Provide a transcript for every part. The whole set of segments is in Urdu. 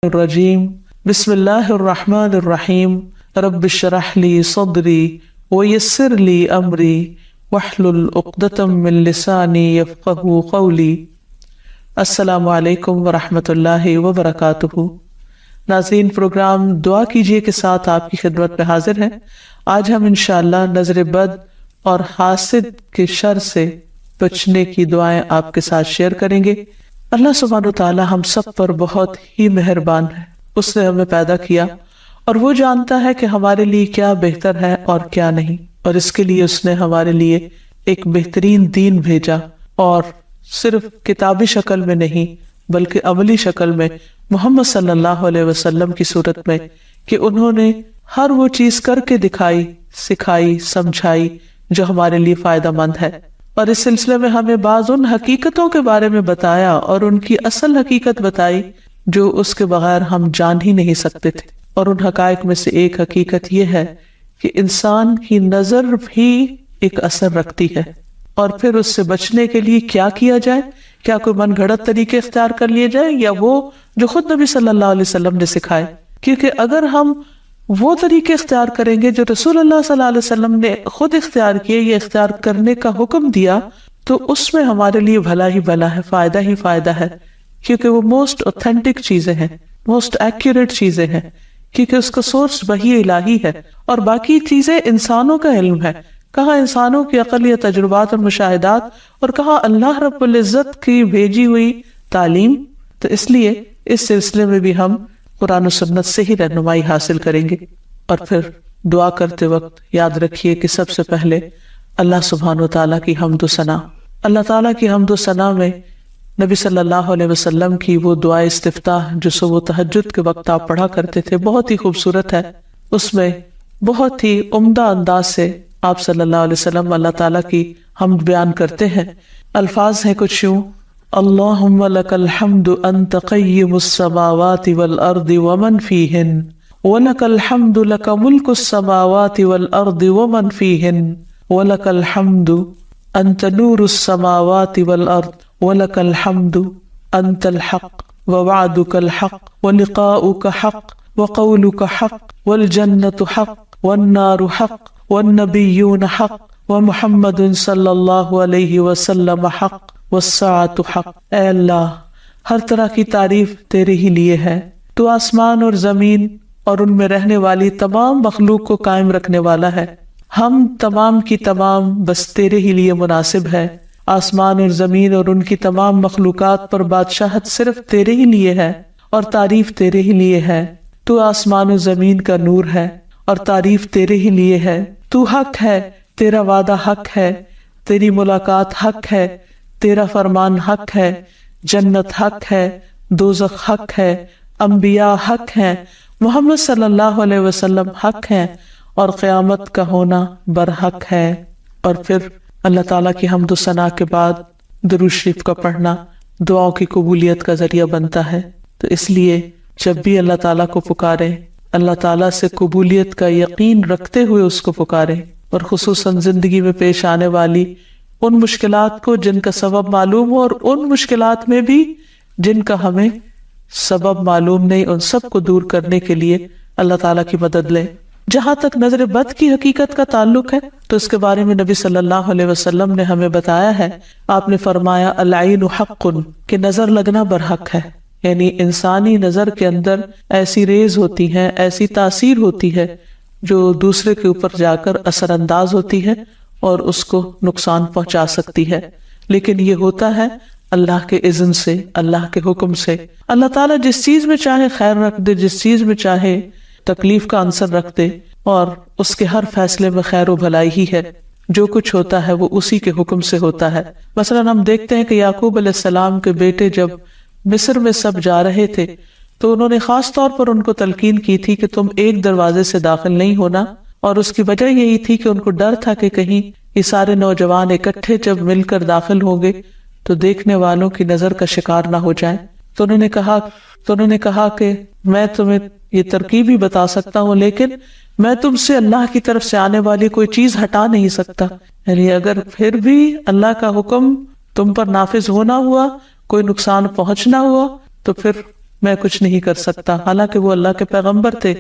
الرجیم بسم اللہ الرحمن الرحیم رب اشرح لی صدری ویسر لی امری واحلل عقدۃ من لسانی یفقہوا قولی۔ السلام علیکم ورحمۃ اللہ وبرکاتہ۔ ناظرین، پروگرام دعا کیجیے کے ساتھ آپ کی خدمت میں حاضر ہیں۔ آج ہم انشاءاللہ نظر بد اور حاسد کے شر سے بچنے کی دعائیں آپ کے ساتھ شیئر کریں گے۔ اللہ سبحانہ وتعالی ہم سب پر بہت ہی مہربان ہے۔ اس نے ہمیں پیدا کیا اور وہ جانتا ہے کہ ہمارے لیے کیا بہتر ہے اور کیا نہیں، اور اس کے لیے اس نے ہمارے لیے ایک بہترین دین بھیجا، اور صرف کتابی شکل میں نہیں بلکہ عملی شکل میں محمد صلی اللہ علیہ وسلم کی صورت میں، کہ انہوں نے ہر وہ چیز کر کے دکھائی، سکھائی، سمجھائی جو ہمارے لیے فائدہ مند ہے۔ اور اس سلسلے میں ہمیں بعض ان حقیقتوں کے بارے میں بتایا اور ان کی اصل حقیقت بتائی جو اس کے بغیر ہم جان ہی نہیں سکتے تھے۔ اور ان حقائق میں سے ایک حقیقت یہ ہے کہ انسان کی نظر بھی ایک اثر رکھتی ہے، اور پھر اس سے بچنے کے لیے کیا کیا جائے؟ کیا کوئی من گھڑت طریقے اختیار کر لیے جائے، یا وہ جو خود نبی صلی اللہ علیہ وسلم نے سکھائے؟ کیونکہ اگر ہم وہ طریقے اختیار کریں گے جو رسول اللہ صلی اللہ علیہ وسلم نے خود اختیار کیے یا اختیار کرنے کا حکم دیا، تو اس میں ہمارے لیے بھلا ہی بھلا ہے، فائدہ ہی فائدہ ہے، کیونکہ وہ موسٹ اوتھینٹک چیزیں ہیں، موسٹ ایکوریٹ چیزیں ہیں، کیونکہ اس کا سورس وحی الہی ہے، اور باقی چیزیں انسانوں کا علم ہے۔ کہاں انسانوں کی عقل یا تجربات اور مشاہدات، اور کہاں اللہ رب العزت کی بھیجی ہوئی تعلیم۔ تو اس لیے اس سلسلے میں بھی ہم قرآن و سنت سے ہی رہنمائی حاصل کریں گے۔ اور پھر دعا کرتے وقت یاد رکھیے کہ سب سے پہلے اللہ سبحانہ وتعالیٰ کی حمد و ثنا، اللہ تعالیٰ کی حمد و ثنا میں نبی صلی اللہ علیہ وسلم کی وہ دعائے استفتاح جو صبح تہجد کے وقت آپ پڑھا کرتے تھے، بہت ہی خوبصورت ہے۔ اس میں بہت ہی عمدہ انداز سے آپ صلی اللہ علیہ وسلم اللہ تعالیٰ کی حمد بیان کرتے ہیں۔ الفاظ ہیں کچھ یوں: اللہم لک الحمد انت قیم السماوات والارض ومن فیہن، ولک الحمد لک ملک السماوات والارض ومن فیہن، ولک الحمد انت نور السماوات والارض، ولک الحمد انت الحق ووعدک الحق ولقاؤک حق وقولک حق والجنة حق والنار حق والنبیون حق ومحمد صلی اللہ علیہ وسلم حق والساعۃ حق۔ اے اللہ، ہر طرح کی تعریف تیرے ہی لیے ہے۔ تو آسمان اور زمین اور ان میں رہنے والی تمام مخلوق کو قائم رکھنے والا ہے۔ ہم تمام کی تمام بس تیرے ہی لیے مناسب ہے۔ آسمان اور زمین اور ان کی تمام مخلوقات پر بادشاہت صرف تیرے ہی لیے ہے، اور تعریف تیرے ہی لیے ہے۔ تو آسمان و زمین کا نور ہے، اور تعریف تیرے ہی لیے ہے۔ تو حق ہے، تیرا وعدہ حق ہے، تیری ملاقات حق ہے، تیرا فرمان حق ہے، جنت حق ہے، دوزخ حق ہے، انبیاء حق ہیں، محمد صلی اللہ علیہ وسلم حق ہیں، اور قیامت کا ہونا برحق ہے۔ اور پھر اللہ تعالیٰ کی حمد و ثنا کے بعد درود شریف کا پڑھنا دعاؤں کی قبولیت کا ذریعہ بنتا ہے۔ تو اس لیے جب بھی اللہ تعالیٰ کو پکاریں، اللہ تعالیٰ سے قبولیت کا یقین رکھتے ہوئے اس کو پکاریں، اور خصوصاً زندگی میں پیش آنے والی ان مشکلات کو جن کا سبب معلوم ہو، اور ان مشکلات میں بھی جن کا ہمیں سبب معلوم نہیں، ان سب کو دور کرنے کے لیے اللہ تعالیٰ کی مدد لیں۔ جہاں تک نظر بد کی حقیقت کا تعلق ہے تو اس کے بارے میں نبی صلی اللہ علیہ وسلم نے ہمیں بتایا ہے۔ آپ نے فرمایا العین حق، کہ نظر لگنا برحق ہے، یعنی انسانی نظر کے اندر ایسی ریز ہوتی ہیں، ایسی تاثیر ہوتی ہے جو دوسرے کے اوپر جا کر اثر انداز ہوتی ہے اور اس کو نقصان پہنچا سکتی ہے، لیکن یہ ہوتا ہے اللہ کے اذن سے، اللہ کے حکم سے۔ اللہ تعالیٰ جس چیز میں چاہے خیر رکھ دے، جس چیز میں چاہے تکلیف کا عنصر رکھ دے، اور اس کے ہر فیصلے میں خیر و بھلائی ہی ہے۔ جو کچھ ہوتا ہے وہ اسی کے حکم سے ہوتا ہے۔ مثلا ہم دیکھتے ہیں کہ یعقوب علیہ السلام کے بیٹے جب مصر میں سب جا رہے تھے تو انہوں نے خاص طور پر ان کو تلقین کی تھی کہ تم ایک دروازے سے داخل نہیں ہونا، اور اس کی وجہ یہی تھی کہ ان کو ڈر تھا کہ کہیں یہ سارے نوجوان اکٹھے جب مل کر داخل ہوں گے تو دیکھنے والوں کی نظر کا شکار نہ ہو جائیں۔ تو انہوں نے کہا کہ میں تمہیں یہ ترکیب ہی بتا سکتا ہوں، لیکن میں تم سے اللہ کی طرف سے آنے والی کوئی چیز ہٹا نہیں سکتا۔ یعنی اگر پھر بھی اللہ کا حکم تم پر نافذ ہونا ہوا، کوئی نقصان پہنچنا ہوا، تو پھر میں کچھ نہیں کر سکتا، حالانکہ وہ اللہ کے پیغمبر تھے۔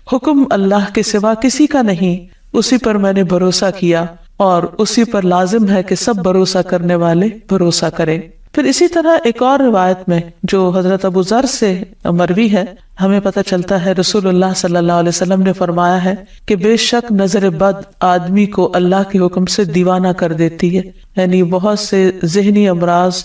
حکم اللہ کے سوا کسی کا نہیں، اسی پر میں نے بھروسہ کیا اور اسی پر لازم ہے کہ سب بھروسہ کرنے والے بھروسہ کریں۔ پھر اسی طرح ایک اور روایت میں جو حضرت ابو ذر سے مروی ہے، ہمیں پتہ چلتا ہے رسول اللہ صلی اللہ علیہ وسلم نے فرمایا ہے کہ بے شک نظر بد آدمی کو اللہ کے حکم سے دیوانہ کر دیتی ہے، یعنی بہت سے ذہنی امراض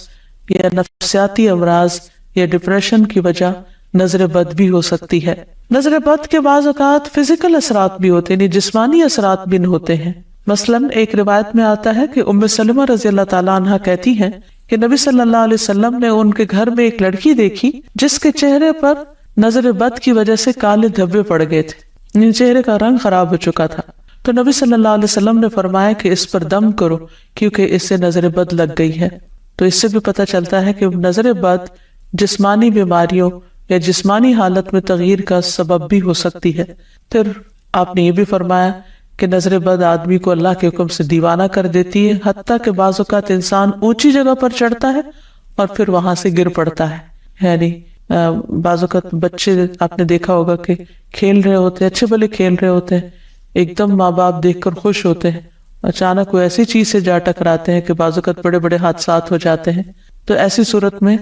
یا نفسیاتی امراض یا ڈپریشن کی وجہ نظر بد بھی ہو سکتی ہے۔ نظر بد کے بعض اوقات فزیکل اثرات بھی ہوتے ہیں، یعنی جسمانی اثرات بھی ہوتے ہیں۔ مثلاً ایک روایت میں آتا ہے کہ ام سلمہ رضی اللہ تعالیٰ عنہ کہتی ہیں کہ نبی صلی اللہ علیہ وسلم نے ان کے گھر میں ایک لڑکی دیکھی جس کے چہرے پر نظر بد کی وجہ سے کالے دھبے پڑ گئے تھے، چہرے کا رنگ خراب ہو چکا تھا۔ تو نبی صلی اللہ علیہ وسلم نے فرمایا کہ اس پر دم کرو کیونکہ اس سے نظر بد لگ گئی ہے۔ تو اس سے بھی پتہ چلتا ہے کہ نظر بد جسمانی بیماریوں یا جسمانی حالت میں تغییر کا سبب بھی ہو سکتی ہے۔ پھر آپ نے یہ بھی فرمایا کہ نظر بد آدمی کو اللہ کے حکم سے دیوانہ کر دیتی ہے، حتیٰ کہ بعض اوقات انسان اونچی جگہ پر چڑھتا ہے اور پھر وہاں سے گر پڑتا ہے۔ یعنی بعض اوقات بچے آپ نے دیکھا ہوگا کہ کھیل رہے ہوتے ہیں، اچھے بھلے کھیل رہے ہوتے ہیں، ایک دم ماں باپ دیکھ کر خوش ہوتے ہیں، اچانک وہ ایسی چیز سے جا ٹکراتے ہیں کہ بعض اوقات بڑے بڑے حادثات ہو جاتے ہیں۔ تو ایسی صورت میں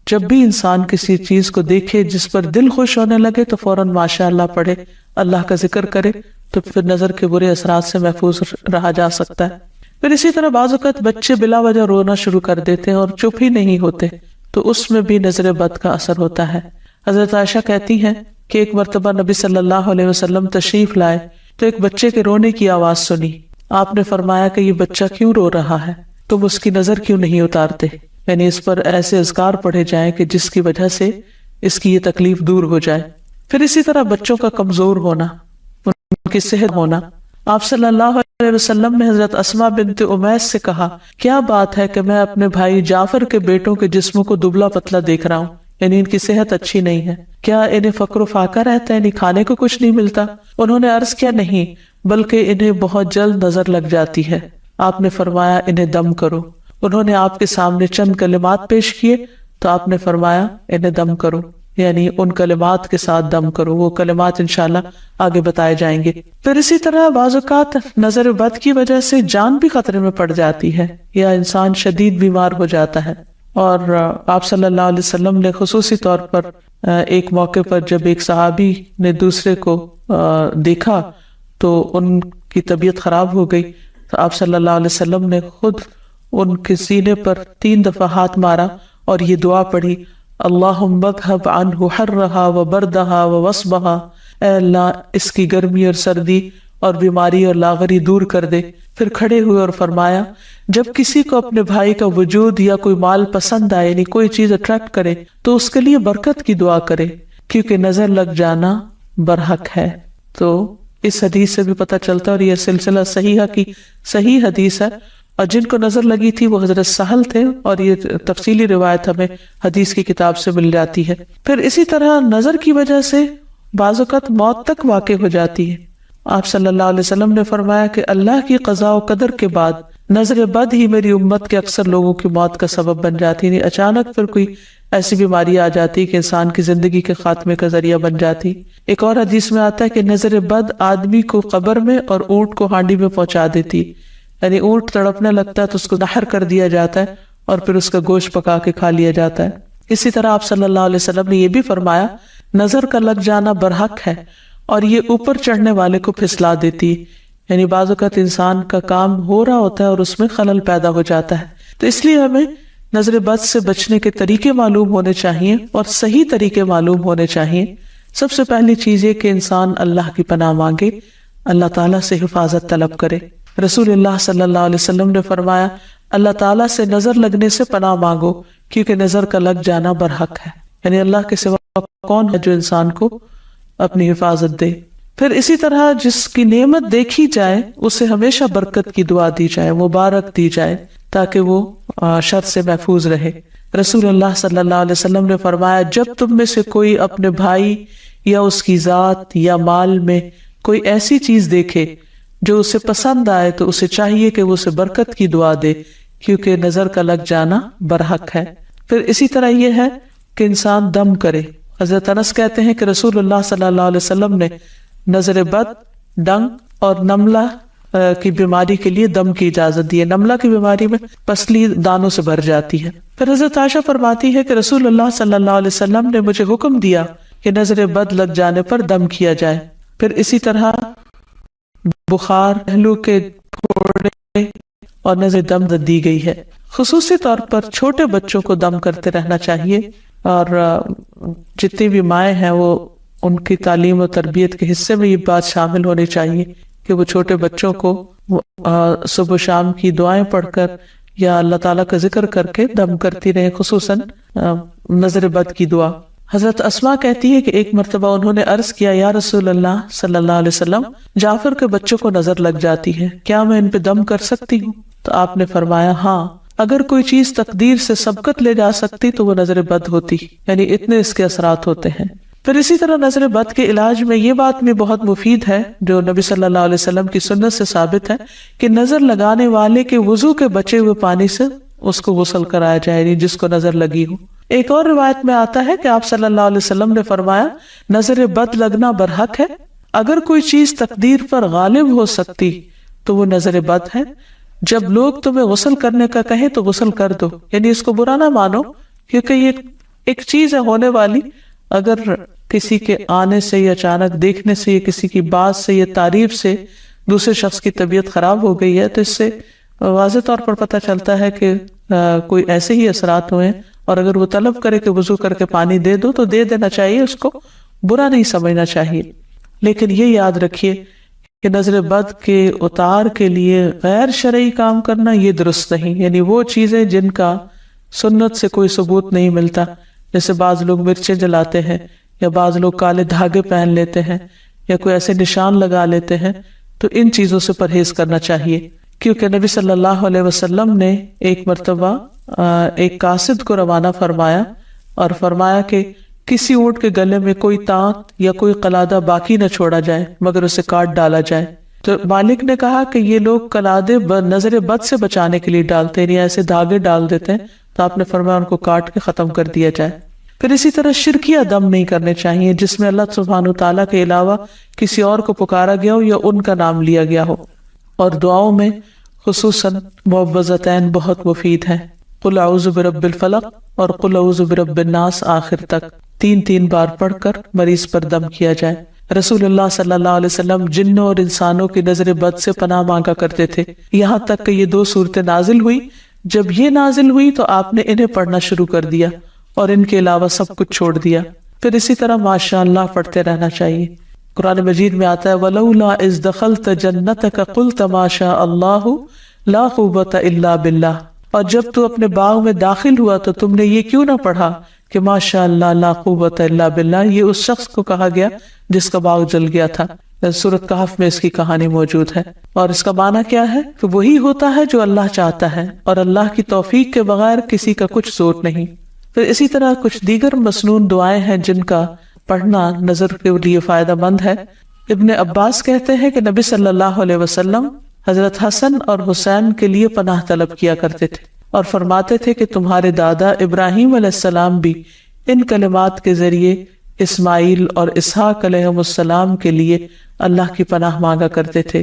جب بھی انسان کسی چیز کو دیکھے جس پر دل خوش ہونے لگے تو فوراً ماشاء اللہ پڑھے، اللہ کا ذکر کرے، تو پھر نظر کے برے اثرات سے محفوظ رہا جا سکتا ہے۔ پھر اسی طرح بعض اوقات بچے بلا وجہ رونا شروع کر دیتے ہیں اور چپ ہی نہیں ہوتے، تو اس میں بھی نظر بد کا اثر ہوتا ہے۔ حضرت عائشہ کہتی ہیں کہ ایک مرتبہ نبی صلی اللہ علیہ وسلم تشریف لائے تو ایک بچے کے رونے کی آواز سنی۔ آپ نے فرمایا کہ یہ بچہ کیوں رو رہا ہے، تم اس کی نظر کیوں نہیں اتارتے، یعنی اس پر ایسے اذکار پڑھے جائیں کہ جس کی وجہ سے اس کی یہ تکلیف دور ہو جائے۔ پھر اسی طرح بچوں کا کمزور ہونا، ان کی صحت ہونا۔ آپ صلی اللہ علیہ وسلم نے حضرت اسماء بنت امیس سے کہا، کیا بات ہے کہ میں اپنے بھائی جعفر کے بیٹوں کے جسموں کو دبلا پتلا دیکھ رہا ہوں، یعنی ان کی صحت اچھی نہیں ہے، کیا انہیں فقر و فاقہ رہتا ہے، یعنی کھانے کو کچھ نہیں ملتا؟ انہوں نے عرض کیا، نہیں، بلکہ انہیں بہت جلد نظر لگ جاتی ہے۔ آپ نے فرمایا انہیں دم کرو۔ انہوں نے آپ کے سامنے چند کلمات پیش کیے تو آپ نے فرمایا انہیں دم کرو، یعنی ان کلمات کے ساتھ دم کرو۔ وہ کلمات انشاءاللہ آگے بتائے جائیں گے۔ پھر اسی طرح بعض اوقات نظر بد کی وجہ سے جان بھی خطرے میں پڑ جاتی ہے یا انسان شدید بیمار ہو جاتا ہے۔ اور آپ صلی اللہ علیہ وسلم نے خصوصی طور پر ایک موقع پر جب ایک صحابی نے دوسرے کو دیکھا تو ان کی طبیعت خراب ہو گئی، تو آپ صلی اللہ علیہ وسلم نے خود ان کے سینے پر 3 دفعہ ہاتھ مارا اور یہ دعا پڑھی، اللہم اذھب عنہ حرہا وبردہا ووصبہا، اے اللہ اس کی گرمی اور سردی اور بیماری اور لاغری دور کر دے۔ پھر کھڑے ہوئے اور فرمایا، جب کسی کو اپنے بھائی کا وجود یا کوئی مال پسند آئے، یعنی کوئی چیز اٹریکٹ کرے، تو اس کے لیے برکت کی دعا کرے، کیونکہ نظر لگ جانا برحق ہے۔ تو اس حدیث سے بھی پتہ چلتا ہے، اور یہ سلسلہ صحیحہ کی صحیح حدیث ہے، اور جن کو نظر لگی تھی وہ حضرت سہل تھے، اور یہ تفصیلی روایت ہمیں حدیث کی کتاب سے مل جاتی ہے۔ پھر اسی طرح نظر کی وجہ سے بعض اوقات موت تک واقع ہو جاتی ہے۔ آپ صلی اللہ علیہ وسلم نے فرمایا کہ اللہ کی قضاء و قدر کے بعد نظر بد ہی میری امت کے اکثر لوگوں کی موت کا سبب بن جاتی ہے، اچانک پھر کوئی ایسی بیماری آ جاتی کہ انسان کی زندگی کے خاتمے کا ذریعہ بن جاتی۔ ایک اور حدیث میں آتا ہے کہ نظر بد آدمی کو قبر میں اور اونٹ کو ہانڈی میں پہنچا دیتی، یعنی اونٹ تڑپنے لگتا ہے تو اس کو نحر کر دیا جاتا ہے اور پھر اس کا گوشت پکا کے کھا لیا جاتا ہے۔ اسی طرح آپ صلی اللہ علیہ وسلم نے یہ بھی فرمایا، نظر کا لگ جانا برحق ہے اور یہ اوپر چڑھنے والے کو پھسلا دیتی، یعنی بعض اوقات انسان کا کام ہو رہا ہوتا ہے اور اس میں خلل پیدا ہو جاتا ہے۔ تو اس لیے ہمیں نظر بد سے بچنے کے طریقے معلوم ہونے چاہیے اور صحیح طریقے معلوم ہونے چاہیے۔ سب سے پہلی چیز یہ کہ انسان اللہ کی پناہ مانگے، اللہ تعالیٰ سے حفاظت طلب کرے۔ رسول اللہ صلی اللہ علیہ وسلم نے فرمایا، اللہ تعالیٰ سے نظر لگنے سے پناہ مانگو، کیونکہ نظر کا لگ جانا برحق ہے، یعنی اللہ کے سوا کون ہے جو انسان کو اپنی حفاظت دے۔ پھر اسی طرح جس کی نعمت دیکھی جائے اسے ہمیشہ برکت کی دعا دی جائے، مبارک دی جائے، تاکہ وہ شر سے محفوظ رہے۔ رسول اللہ صلی اللہ علیہ وسلم نے فرمایا، جب تم میں سے کوئی اپنے بھائی یا اس کی ذات یا مال میں کوئی ایسی چیز دیکھے جو اسے پسند آئے تو اسے چاہیے کہ وہ اسے برکت کی دعا دے، کیونکہ نظر کا لگ جانا برحق ہے۔ پھر اسی طرح یہ ہے کہ انسان دم کرے۔ حضرت انس کہتے ہیں کہ رسول اللہ صلی اللہ علیہ وسلم نے نظر بد، ڈنگ اور نملہ کی بیماری کے لیے دم کی اجازت دی ہے۔ نملہ کی بیماری میں پسلی دانوں سے بھر جاتی ہے۔ پھر حضرت عائشہ فرماتی ہے کہ رسول اللہ صلی اللہ علیہ وسلم نے مجھے حکم دیا کہ نظر بد لگ جانے پر دم کیا جائے۔ پھر اسی طرح بخار، پہلو کے پھوڑے اور نظر دم دی گئی ہے۔ خصوصی طور پر چھوٹے بچوں کو دم کرتے رہنا چاہیے، اور جتنی بھی مائیں ہیں وہ ان کی تعلیم و تربیت کے حصے میں یہ بات شامل ہونی چاہیے کہ وہ چھوٹے بچوں کو صبح و شام کی دعائیں پڑھ کر یا اللہ تعالیٰ کا ذکر کر کے دم کرتی رہیں، خصوصاً نظر بد کی دعا۔ حضرت اسماء کہتی ہے کہ ایک مرتبہ انہوں نے عرض کیا، یا رسول اللہ صلی اللہ علیہ وسلم، جعفر کے بچوں کو نظر لگ جاتی ہے، کیا میں ان پہ دم کر سکتی ہوں؟ تو آپ نے فرمایا ہاں، اگر کوئی چیز تقدیر سے سبقت لے جا سکتی تو وہ نظر بد ہوتی، یعنی اتنے اس کے اثرات ہوتے ہیں۔ پھر اسی طرح نظر بد کے علاج میں یہ بات بھی بہت مفید ہے جو نبی صلی اللہ علیہ وسلم کی سنت سے ثابت ہے کہ نظر لگانے والے کے وضو کے بچے ہوئے پانی سے اس کو غسل کرایا جائے، یعنی جس کو نظر لگی ہو۔ ایک اور روایت میں آتا ہے کہ آپ صلی اللہ علیہ وسلم نے فرمایا، نظر بد لگنا برحق ہے، اگر کوئی چیز تقدیر پر غالب ہو سکتی تو وہ نظر بد ہے۔ جب لوگ تمہیں غسل کرنے کا کہیں تو غسل کر دو، یعنی اس کو برا نہ مانو، کیونکہ یہ ایک چیز ہے ہونے والی۔ اگر کسی کے آنے سے یا اچانک دیکھنے سے یا کسی کی بات سے یا تعریف سے دوسرے شخص کی طبیعت خراب ہو گئی ہے تو اس سے واضح طور پر پتہ چلتا ہے کہ کوئی ایسے ہی اثرات ہوئے ہیں، اور اگر وہ طلب کرے کہ وضو کر کے پانی دے دو تو دے دینا چاہیے، اس کو برا نہیں سمجھنا چاہیے۔ لیکن یہ یاد رکھیے کہ نظر بد کے اتار کے لیے غیر شرعی کام کرنا یہ درست نہیں، یعنی وہ چیزیں جن کا سنت سے کوئی ثبوت نہیں ملتا، جیسے بعض لوگ مرچیں جلاتے ہیں، یا بعض لوگ کالے دھاگے پہن لیتے ہیں، یا کوئی ایسے نشان لگا لیتے ہیں، تو ان چیزوں سے پرہیز کرنا چاہیے۔ کیونکہ نبی صلی اللہ علیہ وسلم نے ایک مرتبہ ایک قاصد کو روانہ فرمایا اور فرمایا کہ کسی اونٹ کے گلے میں کوئی تانت یا کوئی قلادہ باقی نہ چھوڑا جائے مگر اسے کاٹ ڈالا جائے۔ تو مالک نے کہا کہ یہ لوگ قلادے نظر بد سے بچانے کے لیے ڈالتے ہیں، یعنی ایسے دھاگے ڈال دیتے ہیں، تو آپ نے فرمایا ان کو کاٹ کے ختم کر دیا جائے۔ پھر اسی طرح شرکیہ دم نہیں کرنے چاہیے جس میں اللہ سبحانہ تعالیٰ کے علاوہ کسی اور کو پکارا گیا ہو یا ان کا نام لیا گیا ہو۔ اور دعاؤں میں خصوصاً معوذتین بہت مفید ہیں، قل اعوذ برب الفلق اور قل اعوذ برب الناس آخر تک 3 بار پڑھ کر مریض پر دم کیا جائے۔ رسول اللہ صلی اللہ علیہ وسلم جنوں اور انسانوں کی نظر بد سے پناہ مانگا کرتے تھے، یہاں تک کہ یہ 2 صورتیں نازل ہوئی۔ جب یہ نازل ہوئی تو آپ نے انہیں پڑھنا شروع کر دیا اور ان کے علاوہ سب کچھ چھوڑ دیا۔ پھر اسی طرح ماشاء اللہ پڑھتے رہنا چاہیے۔ قرآن مجید میں آتا ہے وَلَوْلَا إِذْ دَخَلْتَ جَنَّتَكَ قُلْتَ مَا شَاءَ اللَّهُ لَا قُوَّةَ إِلَّا بِاللَّهِ، اور جب تو اپنے باغ میں داخل ہوا تو تم نے یہ کیوں نہ پڑھا کہ ماشاء اللہ لا قوت الا باللہ۔ یہ اس شخص کو کہا گیا جس کا باغ جل گیا تھا۔ سورۃ کہف میں اس کی کہانی موجود ہے، اور اس کا معنی کیا ہے کہ وہی ہوتا ہے جو اللہ چاہتا ہے، اور اللہ کی توفیق کے بغیر کسی کا کچھ زور نہیں۔ پھر اسی طرح کچھ دیگر مسنون دعائیں ہیں جن کا پڑھنا نظر کے لیے فائدہ مند ہے۔ ابن عباس کہتے ہیں کہ نبی صلی اللہ علیہ وسلم حضرت حسن اور حسین کے لیے پناہ طلب کیا کرتے تھے اور فرماتے تھے کہ تمہارے دادا ابراہیم علیہ السلام بھی ان کلمات کے ذریعے اسماعیل اور اسحاق علیہم السلام کے لیے اللہ کی پناہ مانگا کرتے تھے۔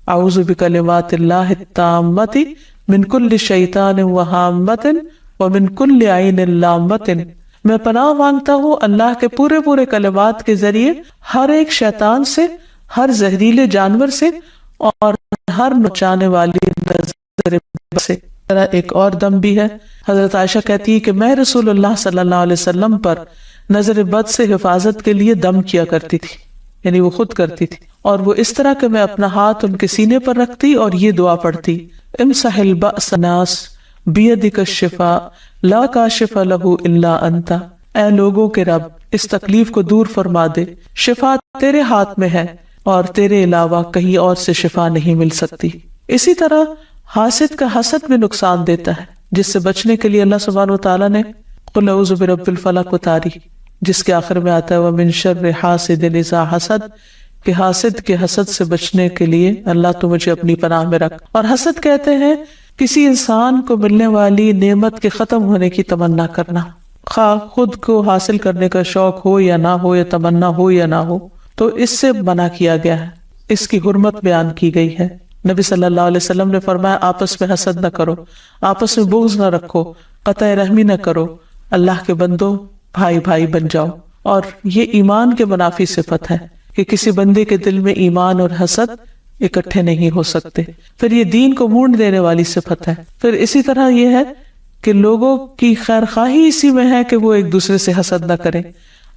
اعوذ بکلمات اللہ التامۃ من کل شیطان وہامۃ ومن کل عین لامۃ، میں پناہ مانگتا ہوں اللہ کے پورے کلمات کے ذریعے ہر ایک شیطان سے، ہر زہریلے جانور سے، اور ہر نچانے والی نظر سے۔ ایک اور دم بھی ہے۔ حضرت عائشہ کہتی ہے کہ میں رسول اللہ صلی اللہ علیہ وسلم پر نظر بد سے حفاظت کے لیے دم کیا کرتی تھی، یعنی وہ خود کرتی تھی، اور وہ اس طرح کہ میں اپنا ہاتھ ان کے سینے پر رکھتی اور یہ دعا پڑھتی، امسح البأس ناس بیدک الشفاء لا کاشف لہ الا انت، اے لوگوں کے رب اس تکلیف کو دور فرما دے، شفا تیرے ہاتھ میں ہے اور تیرے علاوہ کہیں اور سے شفا نہیں مل سکتی۔ اسی طرح حاسد کا حسد بھی نقصان دیتا ہے، جس سے بچنے کے لیے اللہ سبحانہ وتعالیٰ نے قل اعوذ برب الفلق اتاری، جس کے آخر میں آتا ہے ومن شر حاسد اذا حسد، کہ حاسد کے حسد سے بچنے کے لیے اللہ تو مجھے اپنی پناہ میں رکھ۔ اور حسد کہتے ہیں کسی انسان کو ملنے والی نعمت کے ختم ہونے کی تمنا کرنا، خواہ خود کو حاصل کرنے کا شوق ہو یا نہ ہو، یا تمنا ہو یا نہ ہو، تو اس سے منع کیا گیا ہے، اس کی حرمت بیان کی گئی ہے۔ نبی صلی اللہ علیہ وسلم نے فرمایا آپس میں حسد نہ کرو، آپس میں بغض نہ رکھو، قطع رحمی نہ کرو، اللہ کے بندوں بھائی بھائی بن جاؤ۔ اور یہ ایمان کے منافی صفت ہے کہ کسی بندے کے دل میں ایمان اور حسد اکٹھے نہیں ہو سکتے، پھر یہ دین کو مونڈ دینے والی صفت ہے۔ پھر اسی طرح یہ ہے کہ لوگوں کی خیر خواہی اسی میں ہے کہ وہ ایک دوسرے سے حسد نہ کریں۔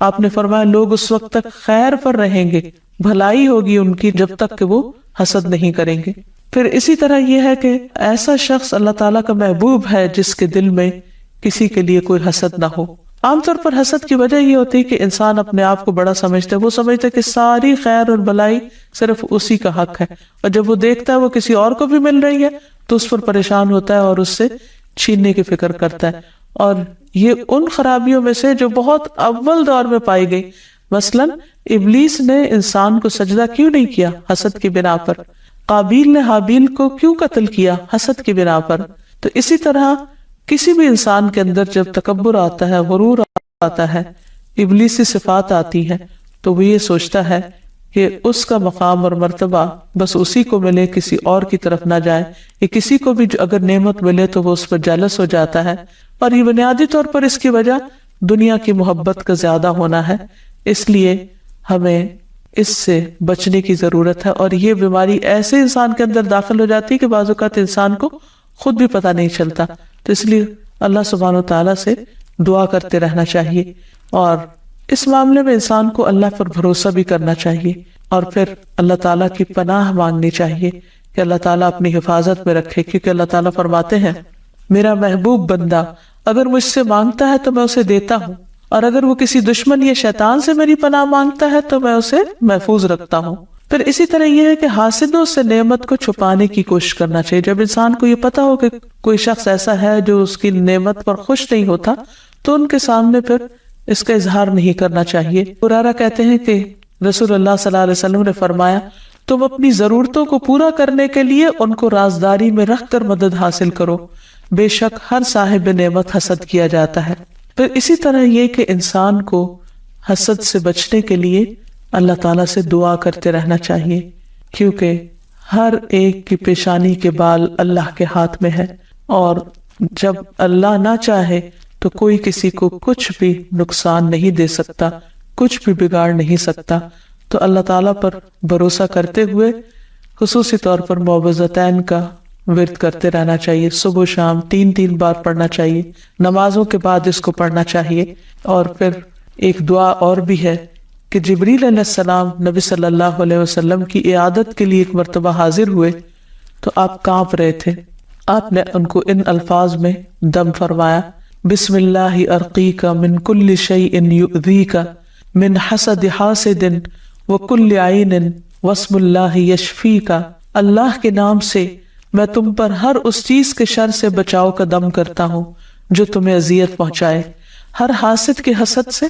آپ نے فرمایا لوگ اس وقت تک خیر پر رہیں گے، بھلائی ہوگی ان کی، جب تک کہ وہ حسد نہیں کریں گے۔ پھر اسی طرح یہ ہے کہ ایسا شخص اللہ تعالیٰ کا محبوب ہے جس کے دل میں کسی کے لیے کوئی حسد نہ ہو۔ عام طور پر حسد کی وجہ یہ ہوتی ہے کہ انسان اپنے آپ کو بڑا سمجھتا ہے، وہ سمجھتا ہے کہ ساری خیر اور بھلائی صرف اسی کا حق ہے، اور جب وہ دیکھتا ہے وہ کسی اور کو بھی مل رہی ہے تو اس پر پریشان ہوتا ہے اور اس سے چھیننے کی فکر کرتا ہے۔ اور یہ ان خرابیوں میں سے جو بہت اول دور میں پائی گئی، مثلا ابلیس نے انسان کو سجدہ کیوں نہیں کیا؟ حسد کی بنا پر۔ قابیل نے حابیل کو کیوں قتل کیا؟ حسد کی بنا پر۔ تو اسی طرح کسی بھی انسان کے اندر جب تکبر آتا ہے، غرور آتا ہے، ابلیسی صفات آتی ہیں، تو وہ یہ سوچتا ہے کہ اس کا مقام اور مرتبہ بس اسی کو ملے، کسی اور کی طرف نہ جائے، یا کسی کو بھی اگر نعمت ملے تو وہ اس پر جالس ہو جاتا ہے۔ اور یہ بنیادی طور پر اس کی وجہ دنیا کی محبت کا زیادہ ہونا ہے۔ اس لیے ہمیں اس سے بچنے کی ضرورت ہے، اور یہ بیماری ایسے انسان کے اندر داخل ہو جاتی ہے کہ بعض اوقات انسان کو خود بھی پتہ نہیں چلتا۔ تو اس لیے اللہ سبحانہ و تعالیٰ سے دعا کرتے رہنا چاہیے، اور اس معاملے میں انسان کو اللہ پر بھروسہ بھی کرنا چاہیے، اور پھر اللہ تعالیٰ کی پناہ مانگنی چاہیے کہ اللہ تعالیٰ اپنی حفاظت میں رکھے، کیونکہ اللہ تعالیٰ فرماتے ہیں میرا محبوب بندہ اگر مجھ سے مانگتا ہے تو میں اسے دیتا ہوں، اور اگر وہ کسی دشمن یا شیطان سے میری پناہ مانگتا ہے تو میں اسے محفوظ رکھتا ہوں۔ پھر اسی طرح یہ ہے کہ حاسدوں سے نعمت کو چھپانے کی کوشش کرنا چاہیے۔ جب انسان کو یہ پتا ہو کہ کوئی شخص ایسا ہے جو اس کی نعمت پر خوش نہیں ہوتا، تو ان کے سامنے پھر اس کا اظہار نہیں کرنا چاہیے۔ ہریرہ کہتے ہیں کہ رسول اللہ صلی اللہ علیہ وسلم نے فرمایا تم اپنی ضرورتوں کو پورا کرنے کے لیے ان کو رازداری میں رکھ کر مدد حاصل کرو، بے شک ہر صاحب نعمت حسد کیا جاتا ہے۔ پھر اسی طرح یہ کہ انسان کو حسد سے بچنے کے لیے اللہ تعالیٰ سے دعا کرتے رہنا چاہیے، کیونکہ ہر ایک کی پیشانی کے بال اللہ کے ہاتھ میں ہے، اور جب اللہ نہ چاہے تو کوئی کسی کو کچھ بھی نقصان نہیں دے سکتا، کچھ بھی بگاڑ نہیں سکتا۔ تو اللہ تعالیٰ پر بھروسہ کرتے ہوئے خصوصی طور پر معوذتین کا ورد کرتے رہنا چاہیے، صبح و شام 3 بار پڑھنا چاہیے، نمازوں کے بعد اس کو پڑھنا چاہیے۔ اور پھر ایک دعا اور بھی ہے کہ جبریل علیہ السلام نبی صلی اللہ علیہ وسلم کی عیادت کے لیے ایک مرتبہ حاضر ہوئے تو آپ کانپ رہے تھے۔ آپ نے ان کو ان الفاظ میں دم فرمایا، بسم اللہ ارقیک من کل شیء یؤذیک من حسد حاسد وکل عین واسم اللہ یشفیک۔ اللہ کے نام سے میں تم پر ہر اس چیز کے شر سے بچاؤ کا دم کرتا ہوں جو تمہیں اذیت پہنچائے، ہر حاسد کے حسد سے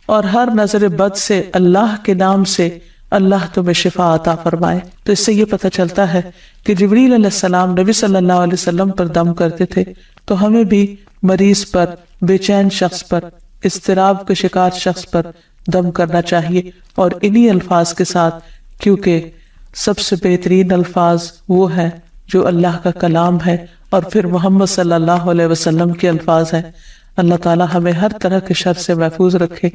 اور ہر نظر بد سے، اللہ کے نام سے اللہ تمہیں شفا عطا فرمائے۔ تو اس سے یہ پتہ چلتا ہے کہ جبریل علیہ السلام نبی صلی اللہ علیہ وسلم پر دم کرتے تھے، تو ہمیں بھی مریض پر، بے چین شخص پر، اضطراب کے شکار شخص پر دم کرنا چاہیے، اور انہی الفاظ کے ساتھ، کیونکہ سب سے بہترین الفاظ وہ ہیں جو اللہ کا کلام ہے، اور پھر محمد صلی اللہ علیہ وسلم کے الفاظ ہیں۔ اللہ تعالیٰ ہمیں ہر طرح کے شر سے محفوظ رکھے،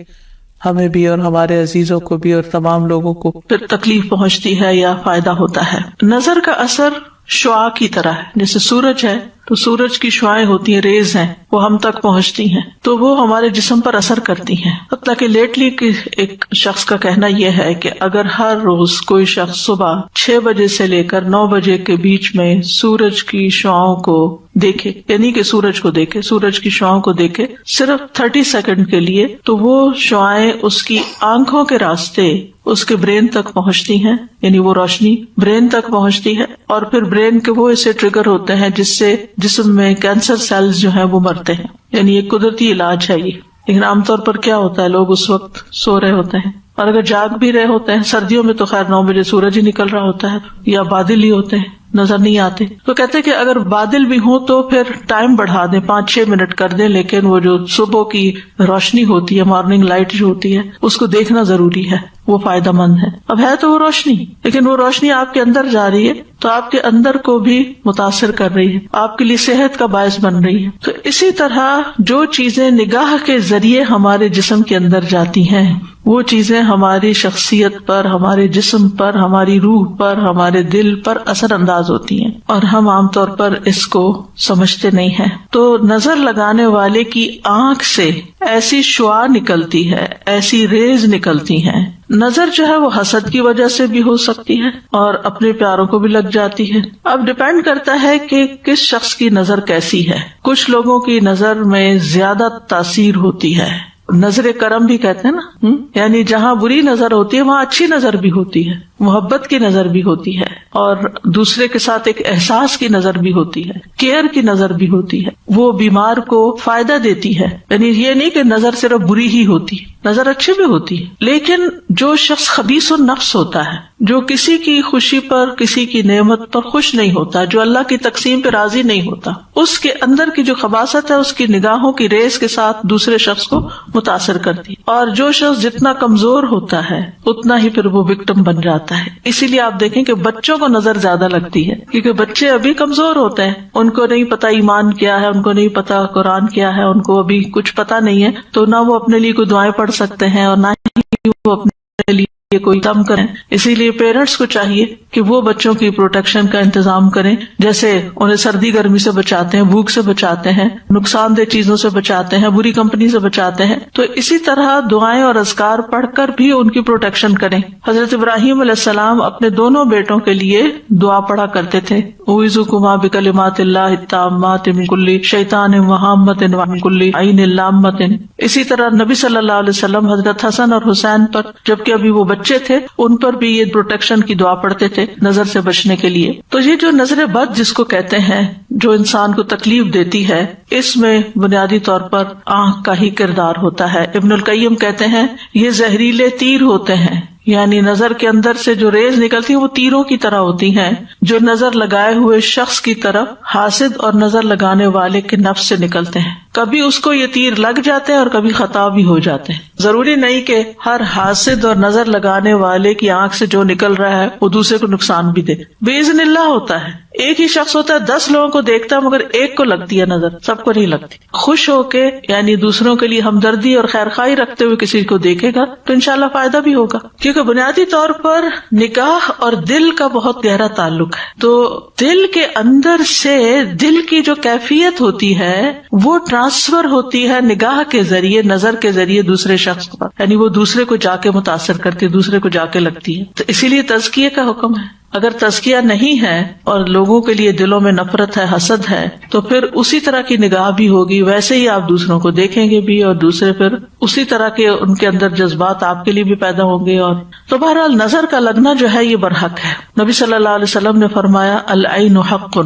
ہمیں بھی اور ہمارے عزیزوں کو بھی، اور تمام لوگوں کو پھر تکلیف پہنچتی ہے یا فائدہ ہوتا ہے۔ نظر کا اثر شعاع کی طرح ہے، جیسے سورج ہے تو سورج کی شعائیں ہوتی ہیں، ریز ہیں، وہ ہم تک پہنچتی ہیں تو وہ ہمارے جسم پر اثر کرتی ہیں۔ حتیٰ کہ لیٹلی ایک شخص کا کہنا یہ ہے کہ اگر ہر روز کوئی شخص صبح 6 بجے سے لے کر 9 بجے کے بیچ میں سورج کی شعاؤں کو دیکھے، یعنی کہ سورج کو دیکھے، سورج کی شعاؤں کو دیکھے صرف 30 سیکنڈ کے لیے، تو وہ شعائیں اس کی آنکھوں کے راستے اس کے برین تک پہنچتی ہیں، یعنی وہ روشنی برین تک پہنچتی ہے، اور پھر برین کے وہ ایسے ٹریگر ہوتے ہیں جس سے جسم میں کینسر سیلز جو ہیں وہ مرتے ہیں۔ یعنی یہ قدرتی علاج ہے یہ، لیکن عام طور پر کیا ہوتا ہے، لوگ اس وقت سو رہے ہوتے ہیں، اور اگر جاگ بھی رہے ہوتے ہیں، سردیوں میں تو خیر 9 بجے سورج ہی نکل رہا ہوتا ہے یا بادل ہی ہوتے ہیں، نظر نہیں آتے. تو کہتے کہ اگر بادل بھی ہوں تو پھر ٹائم بڑھا دیں, 5-6 منٹ کر دیں, لیکن وہ جو صبح کی روشنی ہوتی ہے, مارننگ لائٹ جو ہوتی ہے, اس کو دیکھنا ضروری ہے, وہ فائدہ مند ہے. اب ہے تو وہ روشنی, لیکن وہ روشنی آپ کے اندر جا رہی ہے تو آپ کے اندر کو بھی متاثر کر رہی ہے, آپ کے لیے صحت کا باعث بن رہی ہے. تو اسی طرح جو چیزیں نگاہ کے ذریعے ہمارے جسم کے اندر جاتی ہیں, وہ چیزیں ہماری شخصیت پر, ہمارے جسم پر, ہماری روح پر, ہمارے دل پر اثر انداز ہوتی ہیں, اور ہم عام طور پر اس کو سمجھتے نہیں ہیں. تو نظر لگانے والے کی آنکھ سے ایسی شعاع نکلتی ہے, ایسی ریز نکلتی ہیں. نظر جو ہے وہ حسد کی وجہ سے بھی ہو سکتی ہے اور اپنے پیاروں کو بھی لگ جاتی ہے. اب ڈپینڈ کرتا ہے کہ کس شخص کی نظر کیسی ہے. کچھ لوگوں کی نظر میں زیادہ تاثیر ہوتی ہے, نظر کرم بھی کہتے ہیں نا, یعنی جہاں بری نظر ہوتی ہے وہاں اچھی نظر بھی ہوتی ہے, محبت کی نظر بھی ہوتی ہے, اور دوسرے کے ساتھ ایک احساس کی نظر بھی ہوتی ہے, کیئر کی نظر بھی ہوتی ہے. وہ بیمار کو فائدہ دیتی ہے. یعنی یہ نہیں کہ نظر صرف بری ہی ہوتی, نظر اچھی بھی ہوتی ہے. لیکن جو شخص خبیث النفس ہوتا ہے, جو کسی کی خوشی پر, کسی کی نعمت پر خوش نہیں ہوتا, جو اللہ کی تقسیم پہ راضی نہیں ہوتا, اس کے اندر کی جو خباثت ہے اس کی نگاہوں کی ریز کے ساتھ دوسرے شخص کو متاثر کرتی. اور جو شخص جتنا کمزور ہوتا ہے اتنا ہی پھر وہ وکٹم بن جاتا ہے. اسی لیے آپ دیکھیں کہ بچوں کو نظر زیادہ لگتی ہے, کیونکہ بچے ابھی کمزور ہوتے ہیں, ان کو نہیں پتا ایمان کیا ہے, ان کو نہیں پتا قرآن کیا ہے, ان کو ابھی کچھ پتا نہیں ہے, تو نہ وہ اپنے لیے کوئی دعائیں پڑھ سکتے ہیں اور نہ ہی وہ اپنے لیے کوئی کام کریں. اسی لیے پیرنٹس کو چاہیے کہ وہ بچوں کی پروٹیکشن کا انتظام کریں, جیسے انہیں سردی گرمی سے بچاتے ہیں, بھوک سے بچاتے ہیں, نقصان دہ چیزوں سے بچاتے ہیں, بری کمپنی سے بچاتے ہیں, تو اسی طرح دعائیں اور اذکار پڑھ کر بھی ان کی پروٹیکشن کریں. حضرت ابراہیم علیہ السلام اپنے دونوں بیٹوں کے لیے دعا پڑھا کرتے تھے, اعوذکما بکلمات اللہ التامات من کل شیطان وہامۃ ومن کل عین لامۃ. اسی طرح نبی صلی اللہ علیہ وسلم حضرت حسن اور حسین پر, جبکہ ابھی وہ بچے تھے, ان پر بھی یہ پروٹیکشن کی دعا پڑھتے تھے نظر سے بچنے کے لیے. تو یہ جو نظر بد جس کو کہتے ہیں, جو انسان کو تکلیف دیتی ہے, اس میں بنیادی طور پر آنکھ کا ہی کردار ہوتا ہے. ابن القیم کہتے ہیں یہ زہریلے تیر ہوتے ہیں, یعنی نظر کے اندر سے جو ریز نکلتی ہیں وہ تیروں کی طرح ہوتی ہیں, جو نظر لگائے ہوئے شخص کی طرف حاسد اور نظر لگانے والے کے نفس سے نکلتے ہیں. کبھی اس کو یہ تیر لگ جاتے ہیں اور کبھی خطا بھی ہو جاتے ہیں. ضروری نہیں کہ ہر حاسد اور نظر لگانے والے کی آنکھ سے جو نکل رہا ہے وہ دوسرے کو نقصان بھی دے. باذن اللہ ہوتا ہے, ایک ہی شخص ہوتا ہے 10 لوگوں کو دیکھتا ہے مگر ایک کو لگتی ہے نظر, سب کو نہیں لگتی. خوش ہو کے یعنی دوسروں کے لیے ہمدردی اور خیرخواہی رکھتے ہوئے کسی کو دیکھے گا تو انشاءاللہ فائدہ بھی ہوگا, کیونکہ بنیادی طور پر نگاہ اور دل کا بہت گہرا تعلق ہے. تو دل کے اندر سے دل کی جو کیفیت ہوتی ہے وہ ٹرانسفر ہوتی ہے نگاہ کے ذریعے, نظر کے ذریعے دوسرے شخص پر, یعنی وہ دوسرے کو جا کے متاثر کرتی ہے, دوسرے کو جا کے لگتی ہے. تو اسی لیے تزکیے کا حکم ہے. اگر تزکیہ نہیں ہے اور لوگوں کے لیے دلوں میں نفرت ہے, حسد ہے, تو پھر اسی طرح کی نگاہ بھی ہوگی, ویسے ہی آپ دوسروں کو دیکھیں گے بھی, اور دوسرے پھر اسی طرح کے ان کے اندر جذبات آپ کے لیے بھی پیدا ہوں گے. اور تو بہرحال نظر کا لگنا جو ہے یہ برحق ہے. نبی صلی اللہ علیہ وسلم نے فرمایا العین حق,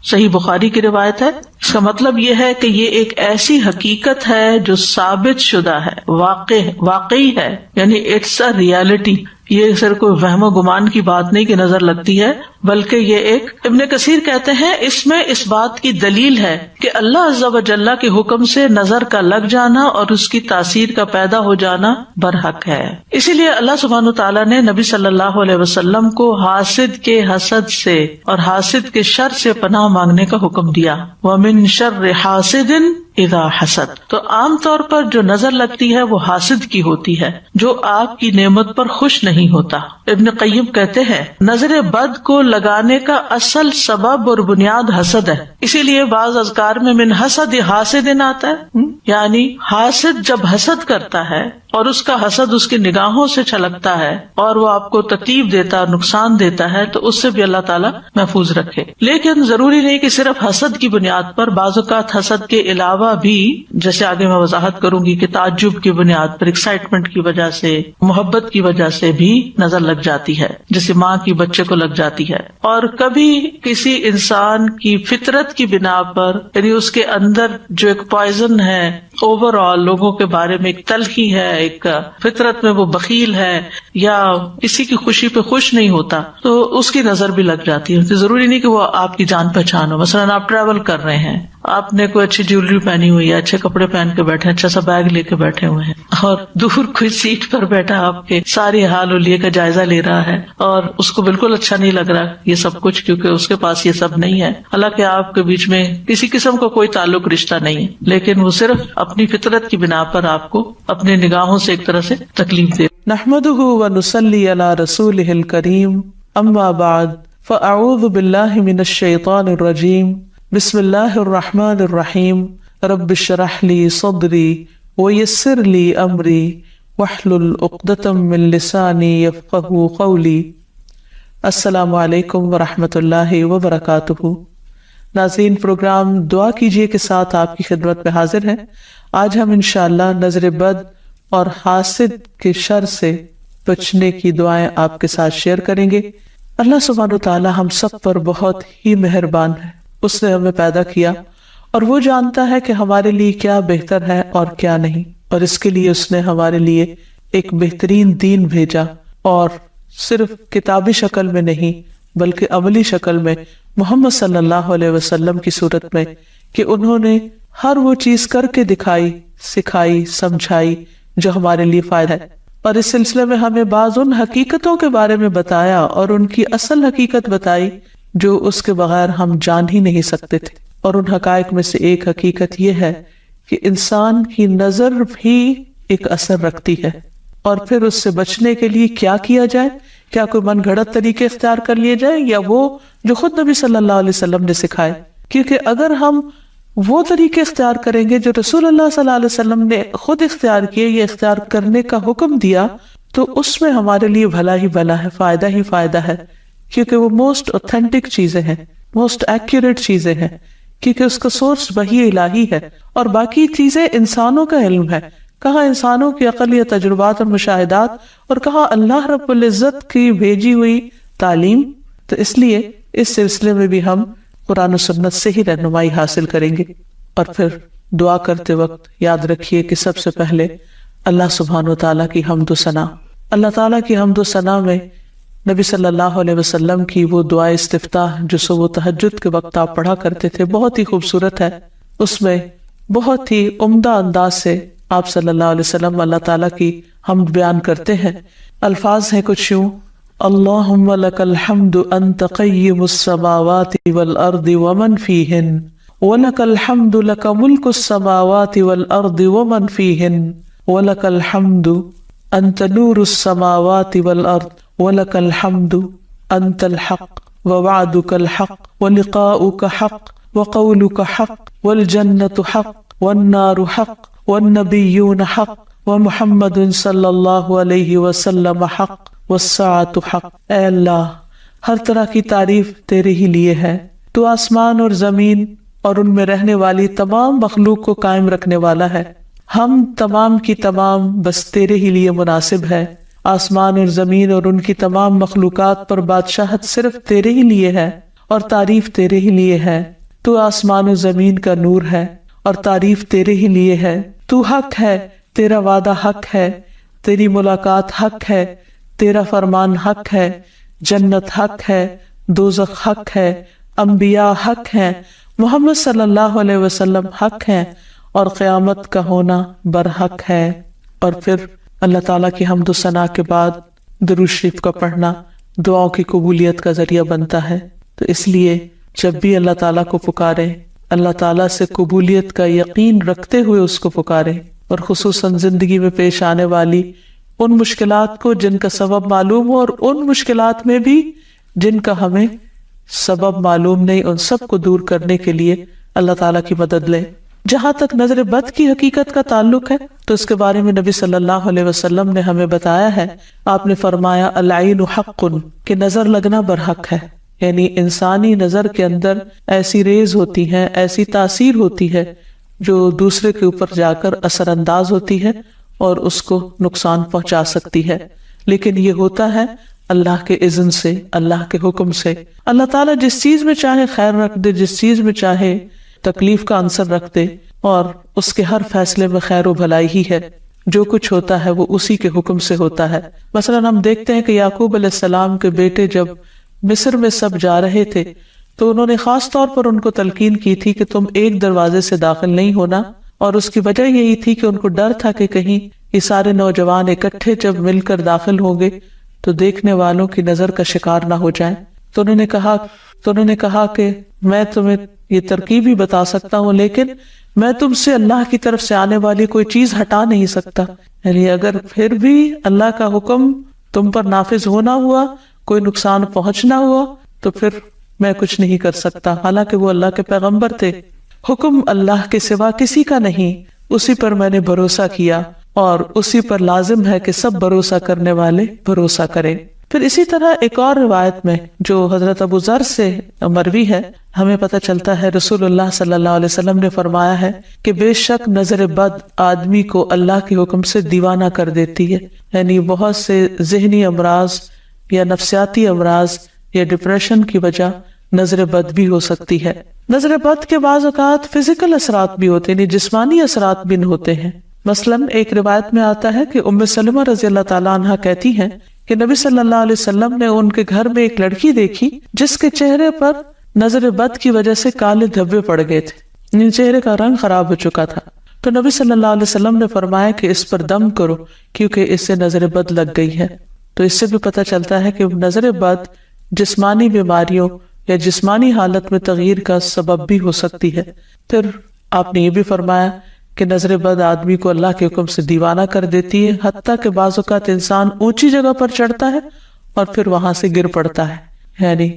صحیح بخاری کی روایت ہے. اس کا مطلب یہ ہے کہ یہ ایک ایسی حقیقت ہے جو ثابت شدہ ہے, واقعی ہے, یعنی اٹس اے ریالٹی. یہ صرف کوئی وہم و گمان کی بات نہیں کہ نظر لگتی ہے, بلکہ یہ ایک, ابن کثیر کہتے ہیں اس میں اس بات کی دلیل ہے کہ اللہ عز و جل کے حکم سے نظر کا لگ جانا اور اس کی تاثیر کا پیدا ہو جانا برحق ہے. اسی لیے اللہ سبحانہ وتعالیٰ نے نبی صلی اللہ علیہ وسلم کو حاسد کے حسد سے اور حاسد کے شر سے پناہ مانگنے کا حکم دیا. وَمِن شَرِّ حَاسِدٍ اذا حسد. تو عام طور پر جو نظر لگتی ہے وہ حاسد کی ہوتی ہے, جو آپ کی نعمت پر خوش نہیں ہوتا. ابن قیم کہتے ہیں نظر بد کو لگانے کا اصل سبب اور بنیاد حسد ہے. اسی لیے بعض اذکار میں من حسد حاسد آتا ہے, یعنی حاسد جب حسد کرتا ہے اور اس کا حسد اس کی نگاہوں سے چھلکتا ہے اور وہ آپ کو تکلیف دیتا, نقصان دیتا ہے, تو اس سے بھی اللہ تعالیٰ محفوظ رکھے. لیکن ضروری نہیں کہ صرف حسد کی بنیاد پر, بعض اوقات حسد کے علاوہ بھی, جیسے آگے میں وضاحت کروں گی, کہ تعجب کی بنیاد پر, ایکسائٹمنٹ کی وجہ سے, محبت کی وجہ سے بھی نظر لگ جاتی ہے, جیسے ماں کی بچے کو لگ جاتی ہے. اور کبھی کسی انسان کی فطرت کی بنا پر, یعنی اس کے اندر جو ایک پوائزن ہے, اوور آل لوگوں کے بارے میں ایک تلخی ہے، ایک فطرت میں وہ بخیل ہے یا کسی کی خوشی پہ خوش نہیں ہوتا، تو اس کی نظر بھی لگ جاتی ہے. ضروری نہیں کہ وہ آپ کی جان پہچان ہو. مثلاً آپ ٹریول کر رہے ہیں، آپ نے کوئی اچھی جیولری پہنی ہوئی ہے، اچھے کپڑے پہن کے بیٹھے ہیں، اچھا سا بیگ لے کے بیٹھے ہوئے ہیں، اور دور کوئی سیٹ پر بیٹھا آپ کے ساری حال ولیے کا جائزہ لے رہا ہے اور اس کو بالکل اچھا نہیں لگ رہا یہ سب کچھ، کیونکہ اس کے پاس یہ سب نہیں ہے. حالانکہ آپ کے بیچ میں کسی قسم کا کوئی تعلق رشتہ نہیں ہے، لیکن وہ صرف اپنی فطرت کی بنا پر آپ کو اپنے نگاہوں سے ایک طرح سے تکلیف دے. نحمده ونصلي على رسوله الكريم، اما بعد فاعوذ باللہ من الشیطان الرجیم، بسم اللہ الرحمن الرحیم، رب اشرح لی صدری ویسر لی امری واحلل عقدۃ من لسانی یفقہوا قولی. السلام علیکم ورحمۃ اللہ وبرکاتہ. ناظرین، پروگرام دعا کیجیے کے ساتھ آپ کی خدمت میں حاضر ہیں. آج ہم انشاءاللہ نظر بد اور حاسد کے شر سے بچنے کی دعائیں آپ کے ساتھ شیئر کریں گے. اللہ سبحانہ وتعالی ہم سب پر بہت ہی مہربان ہے. اس نے ہمیں پیدا کیا اور وہ جانتا ہے کہ ہمارے لیے کیا بہتر ہے اور کیا نہیں، اور اس کے لیے اس نے ہمارے لیے ایک بہترین دین بھیجا، اور صرف کتابی شکل میں نہیں بلکہ عملی شکل میں محمد صلی اللہ علیہ وسلم کی صورت میں، کہ انہوں نے ہر وہ چیز کر کے دکھائی، سکھائی، سمجھائی جو ہمارے لیے فائدہ ہے. اور اس سلسلے میں ہمیں بعض ان حقیقتوں کے بارے میں بتایا اور ان کی اصل حقیقت بتائی جو اس کے بغیر ہم جان ہی نہیں سکتے تھے. اور ان حقائق میں سے ایک حقیقت یہ ہے کہ انسان کی نظر بھی ایک اثر رکھتی ہے، اور پھر اس سے بچنے کے لیے کیا کیا جائے. کیا کوئی من گھڑت طریقے اختیار کر لیے جائے یا وہ جو خود نبی صلی اللہ علیہ وسلم نے سکھائے؟ کیونکہ اگر ہم وہ طریقے اختیار کریں گے جو رسول اللہ صلی اللہ علیہ وسلم نے خود اختیار کیے یا اختیار کرنے کا حکم دیا، تو اس میں ہمارے لیے بھلا ہی بھلا ہے، فائدہ ہی فائدہ ہے، کیونکہ وہ موسٹ اوتھینٹک چیزیں ہیں، موسٹ ایکوریٹ چیزیں ہیں، کیونکہ اس کا سورس وحی الہی ہے. اور باقی چیزیں انسانوں کا علم ہے، کہاں انسانوں کی عقل یا تجربات اور مشاہدات، اور کہاں اللہ رب العزت کی بھیجی ہوئی تعلیم. تو اس لیے اس سلسلے میں بھی ہم قرآن و سنت سے ہی رہنمائی حاصل کریں گے. اور پھر دعا کرتے وقت یاد رکھیے کہ سب سے پہلے اللہ سبحانہ و تعالیٰ کی حمد و ثنا، اللہ تعالیٰ کی حمد و ثنا میں نبی صلی اللہ علیہ وسلم کی وہ دعائے استفتاح جو صبح تہجد کے وقت آپ پڑھا کرتے تھے بہت ہی خوبصورت ہے. اس میں بہت ہی عمدہ انداز سے آپ صلی اللہ علیہ وسلم اللہ تعالیٰ کی حمد بیان کرتے ہیں. الفاظ ہیں کچھ یوں: اللہم لک الحمد انت قیم السماوات والارض ومن فیہن، ولک الحمد لک ملک السماوات والارض ومن فیہن، ولک الحمد انت نور السماوات والارض، ولک الحمد انت الحق ووعدک الحق ولقاؤک حق وقولک حق والجنة حق والنار حق والنبیون حق ومحمد صلی اللہ علیہ وسلم حق والساعۃ حق. اے اللہ، ہر طرح کی تعریف تیرے ہی لیے ہے. تو آسمان اور زمین اور ان میں رہنے والی تمام مخلوق کو قائم رکھنے والا ہے. ہم تمام کی تمام بس تیرے ہی لیے مناسب ہے. آسمان اور زمین اور ان کی تمام مخلوقات پر بادشاہت صرف تیرے ہی لیے ہے اور تعریف تیرے ہی لیے ہے. تو آسمان و زمین کا نور ہے اور تعریف تیرے ہی لیے ہے. تو حق ہے، تیرا وعدہ حق ہے، تیری ملاقات حق ہے، تیرا فرمان حق ہے، جنت حق ہے، دوزخ حق ہے، انبیاء حق ہیں، محمد صلی اللہ علیہ وسلم حق ہیں، اور قیامت کا ہونا برحق ہے. اور پھر اللہ تعالیٰ کی حمد و ثنا کے بعد درود شریف کا پڑھنا دعاؤں کی قبولیت کا ذریعہ بنتا ہے. تو اس لیے جب بھی اللہ تعالیٰ کو پکاریں، اللہ تعالیٰ سے قبولیت کا یقین رکھتے ہوئے اس کو پکاریں. اور خصوصاً زندگی میں پیش آنے والی ان مشکلات کو جن کا سبب معلوم ہو، اور ان مشکلات میں بھی جن کا ہمیں سبب معلوم نہیں، ان سب کو دور کرنے کے لیے اللہ تعالیٰ کی مدد لیں. جہاں تک نظر بد کی حقیقت کا تعلق ہے تو اس کے بارے میں نبی صلی اللہ علیہ وسلم نے ہمیں بتایا ہے. آپ نے فرمایا العین حق، کہ نظر لگنا برحق ہے. یعنی انسانی نظر کے اندر ایسی ریز ہوتی ہیں، ایسی تاثیر ہوتی ہے جو دوسرے کے اوپر جا کر اثر انداز ہوتی ہے اور اس کو نقصان پہنچا سکتی ہے. لیکن یہ ہوتا ہے اللہ کے اذن سے، اللہ کے حکم سے. اللہ تعالیٰ جس چیز میں چاہے خیر رکھ دے، جس چیز میں چاہے تکلیف کا عنصر رکھ دے اور اس کے ہر فیصلے میں خیر و بھلائی ہی ہے. جو کچھ ہوتا ہے وہ اسی کے حکم سے ہوتا ہے. مثلا ہم دیکھتے ہیں کہ یعقوب علیہ السلام کے بیٹے جب مصر میں سب جا رہے تھے تو انہوں نے خاص طور پر ان کو تلقین کی تھی کہ تم ایک دروازے سے داخل نہیں ہونا، اور اس کی وجہ یہی تھی کہ ان کو ڈر تھا کہ کہیں یہ سارے نوجوان اکٹھے جب مل کر داخل ہوں گے تو دیکھنے والوں کی نظر کا شکار نہ ہو جائیں. تو انہوں نے کہا کہ میں تمہیں یہ ترکیب ہی بتا سکتا ہوں، لیکن میں تم سے اللہ کی طرف سے آنے والی کوئی چیز ہٹا نہیں سکتا. یعنی اگر پھر بھی اللہ کا حکم تم پر نافذ ہونا ہوا، کوئی نقصان پہنچنا ہوا، تو پھر میں کچھ نہیں کر سکتا. حالانکہ وہ اللہ کے پیغمبر تھے. حکم اللہ کے سوا کسی کا نہیں، اسی پر میں نے بھروسہ کیا اور اسی پر لازم ہے کہ سب بھروسہ کرنے والے بھروسہ کریں. پھر اسی طرح ایک اور روایت میں جو حضرت ابو ذر سے مروی ہے، ہمیں پتہ چلتا ہے رسول اللہ صلی اللہ علیہ وسلم نے فرمایا ہے کہ بے شک نظر بد آدمی کو اللہ کے حکم سے دیوانہ کر دیتی ہے. یعنی بہت سے ذہنی امراض یا نفسیاتی امراض یا ڈپریشن کی وجہ نظر بد بھی ہو سکتی ہے. نظر بد کے بعض اوقات فزیکل اثرات بھی ہوتے ہیں، یعنی جسمانی اثرات بھی ہوتے ہیں. مثلاً ایک روایت میں آتا ہے کہ ام سلمہ رضی اللہ تعالیٰ عنہا کہتی ہیں کہ نبی صلی اللہ علیہ وسلم نے ان کے گھر میں ایک لڑکی دیکھی جس کے چہرے پر نظر بد کی وجہ سے کالے دھبے پڑ گئے تھے، چہرے کا رنگ خراب ہو چکا تھا. تو نبی صلی اللہ علیہ وسلم نے فرمایا کہ اس پر دم کرو کیونکہ اس سے نظر بد لگ گئی ہے. تو اس سے بھی پتہ چلتا ہے کہ نظر بد جسمانی بیماریوں یا جسمانی حالت میں تغییر کا سبب بھی ہو سکتی ہے. پھر آپ نے یہ بھی فرمایا کہ نظر بد آدمی کو اللہ کے حکم سے دیوانہ کر دیتی ہے، حتیٰ کہ بعض اوقات انسان اونچی جگہ پر چڑھتا ہے اور پھر وہاں سے گر پڑتا ہے. یعنی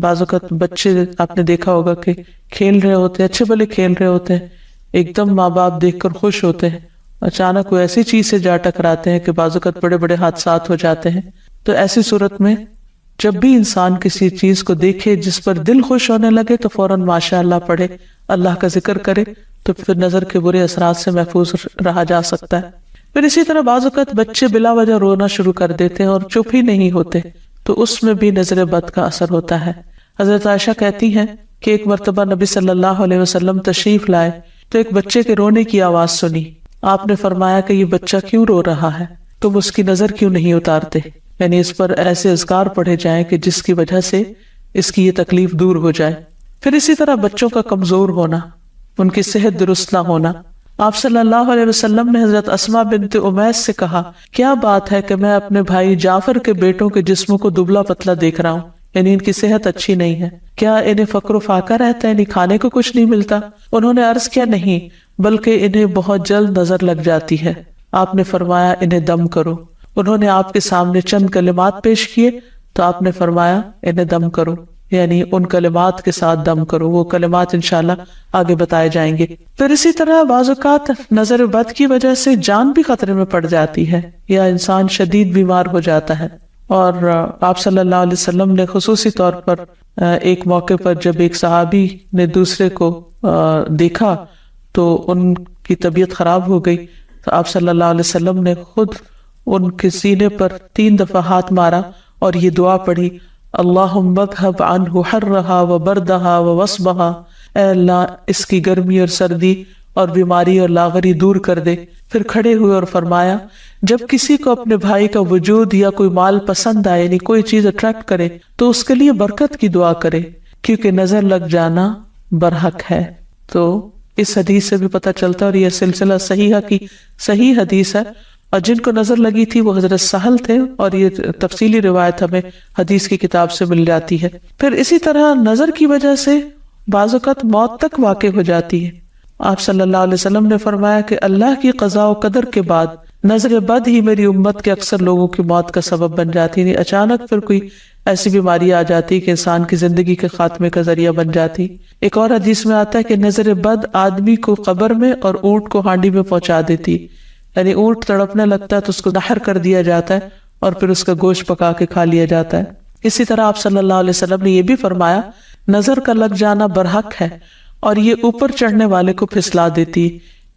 بعض اوقات بچے آپ نے دیکھا ہوگا کہ کھیل رہے ہوتے ہیں، اچھے بھلے کھیل رہے ہوتے ہیں، ایک دم ماں باپ دیکھ کر خوش ہوتے ہیں، اچانک وہ ایسی چیز سے جا ٹکراتے ہیں کہ بعض اوقات بڑے بڑے حادثات ہو جاتے ہیں. تو ایسی صورت میں جب بھی انسان کسی چیز کو دیکھے جس پر دل خوش ہونے لگے تو فوراً ماشاء اللہ پڑھے، اللہ کا ذکر کرے، تو پھر نظر کے برے اثرات سے محفوظ رہا جا سکتا ہے. پھر اسی طرح بعض اوقات بچے بلا وجہ رونا شروع کر دیتے ہیں اور چپ ہی نہیں ہوتے، تو اس میں بھی نظر بد کا اثر ہوتا ہے. حضرت عائشہ کہتی ہیں کہ ایک مرتبہ نبی صلی اللہ علیہ وسلم تشریف لائے تو ایک بچے کے رونے کی آواز سنی. آپ نے فرمایا کہ یہ بچہ کیوں رو رہا ہے، تم اس کی نظر کیوں نہیں اتارتے؟ یعنی اس پر ایسے اذکار پڑھے جائیں کہ جس کی وجہ سے اس کی یہ تکلیف دور ہو جائے. پھر اسی طرح بچوں کا کمزور ہونا، ان کی صحت درست نہ ہونا. آپ صلی اللہ علیہ وسلم نے حضرت اسماء بنت امیس سے کہا، کیا بات ہے کہ میں اپنے بھائی جعفر کے بیٹوں کے جسموں کو دبلا پتلا دیکھ رہا ہوں، یعنی ان کی صحت اچھی نہیں ہے، کیا انہیں فقر و فاقہ رہتا ہے، یعنی کھانے کو کچھ نہیں ملتا؟ انہوں نے عرض کیا، نہیں، بلکہ انہیں بہت جلد نظر لگ جاتی ہے. آپ نے فرمایا انہیں دم کرو. انہوں نے آپ کے سامنے چند کلمات پیش کیے تو آپ نے فرمایا انہیں دم کرو، یعنی ان کلمات کے ساتھ دم کرو. وہ کلمات انشاءاللہ آگے بتائے جائیں گے. پھر اسی طرح بعض اوقات نظر بد کی وجہ سے جان بھی خطرے میں پڑ جاتی ہے یا انسان شدید بیمار ہو جاتا ہے. اور آپ صلی اللہ علیہ وسلم نے خصوصی طور پر ایک موقع پر جب ایک صحابی نے دوسرے کو دیکھا تو ان کی طبیعت خراب ہو گئی، تو آپ صلی اللہ علیہ وسلم نے خود ان کے سینے پر 3 دفعہ ہاتھ مارا اور یہ دعا پڑھی، اللہم اذھب عنہ حرہا وبردہا ووصبہا، اے اللہ اس کی گرمی اور سردی اور بیماری اور لاغری دور کر دے. پھر کھڑے ہوئے اور فرمایا، جب کسی کو اپنے بھائی کا وجود یا کوئی مال پسند آئے، یعنی کوئی چیز اٹریکٹ کرے، تو اس کے لیے برکت کی دعا کرے، کیونکہ نظر لگ جانا برحق ہے. تو اس حدیث سے بھی پتہ چلتا ہے، اور یہ سلسلہ صحیحہ کی صحیح حدیث ہے، اور جن کو نظر لگی تھی وہ حضرت سہل تھے، اور یہ تفصیلی روایت ہمیں حدیث کی کتاب سے مل جاتی ہے. پھر اسی طرح نظر کی وجہ سے بعض اوقات موت تک واقع ہو جاتی ہے. آپ صلی اللہ علیہ وسلم نے فرمایا کہ اللہ کی قضاء و قدر کے بعد نظر بد ہی میری امت کے اکثر لوگوں کی موت کا سبب بن جاتی ہے. اچانک پھر کوئی ایسی بیماری آ جاتی کہ انسان کی زندگی کے خاتمے کا ذریعہ بن جاتی. ایک اور حدیث میں آتا ہے کہ نظر بد آدمی کو قبر میں اور اونٹ کو ہانڈی میں پہنچا دیتی، یعنی اونٹ تڑپنے لگتا ہے تو اس کو نحر کر دیا جاتا ہے اور پھر اس کا گوشت پکا کے کھا لیا جاتا ہے. اسی طرح آپ صلی اللہ علیہ وسلم نے یہ بھی فرمایا، نظر کا لگ جانا برحق ہے اور یہ اوپر چڑھنے والے کو پھسلا دیتی،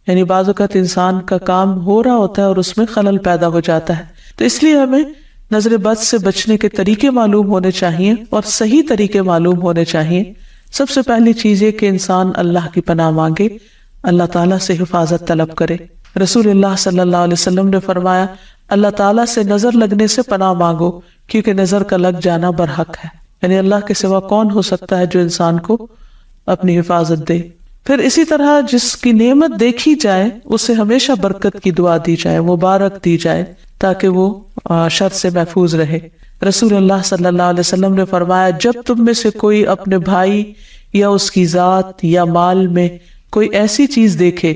یعنی بعض اوقات انسان کا کام ہو رہا ہوتا ہے اور اس میں خلل پیدا ہو جاتا ہے. تو اس لیے ہمیں نظر بد سے بچنے کے طریقے معلوم ہونے چاہیے اور صحیح طریقے معلوم ہونے چاہیے. سب سے پہلی چیز یہ کہ انسان اللہ کی پناہ مانگے، اللہ تعالیٰ سے حفاظت طلب کرے۔ رسول اللہ صلی اللہ علیہ وسلم نے فرمایا اللہ تعالیٰ سے نظر لگنے سے پناہ مانگو، کیونکہ نظر کا لگ جانا برحق ہے، یعنی اللہ کے سوا کون ہو سکتا ہے جو انسان کو اپنی حفاظت دے۔ پھر اسی طرح جس کی نعمت دیکھی جائے اسے ہمیشہ برکت کی دعا دی جائے، مبارک دی جائے، تاکہ وہ شر سے محفوظ رہے۔ رسول اللہ صلی اللہ علیہ وسلم نے فرمایا جب تم میں سے کوئی اپنے بھائی یا اس کی ذات یا مال میں کوئی ایسی چیز دیکھے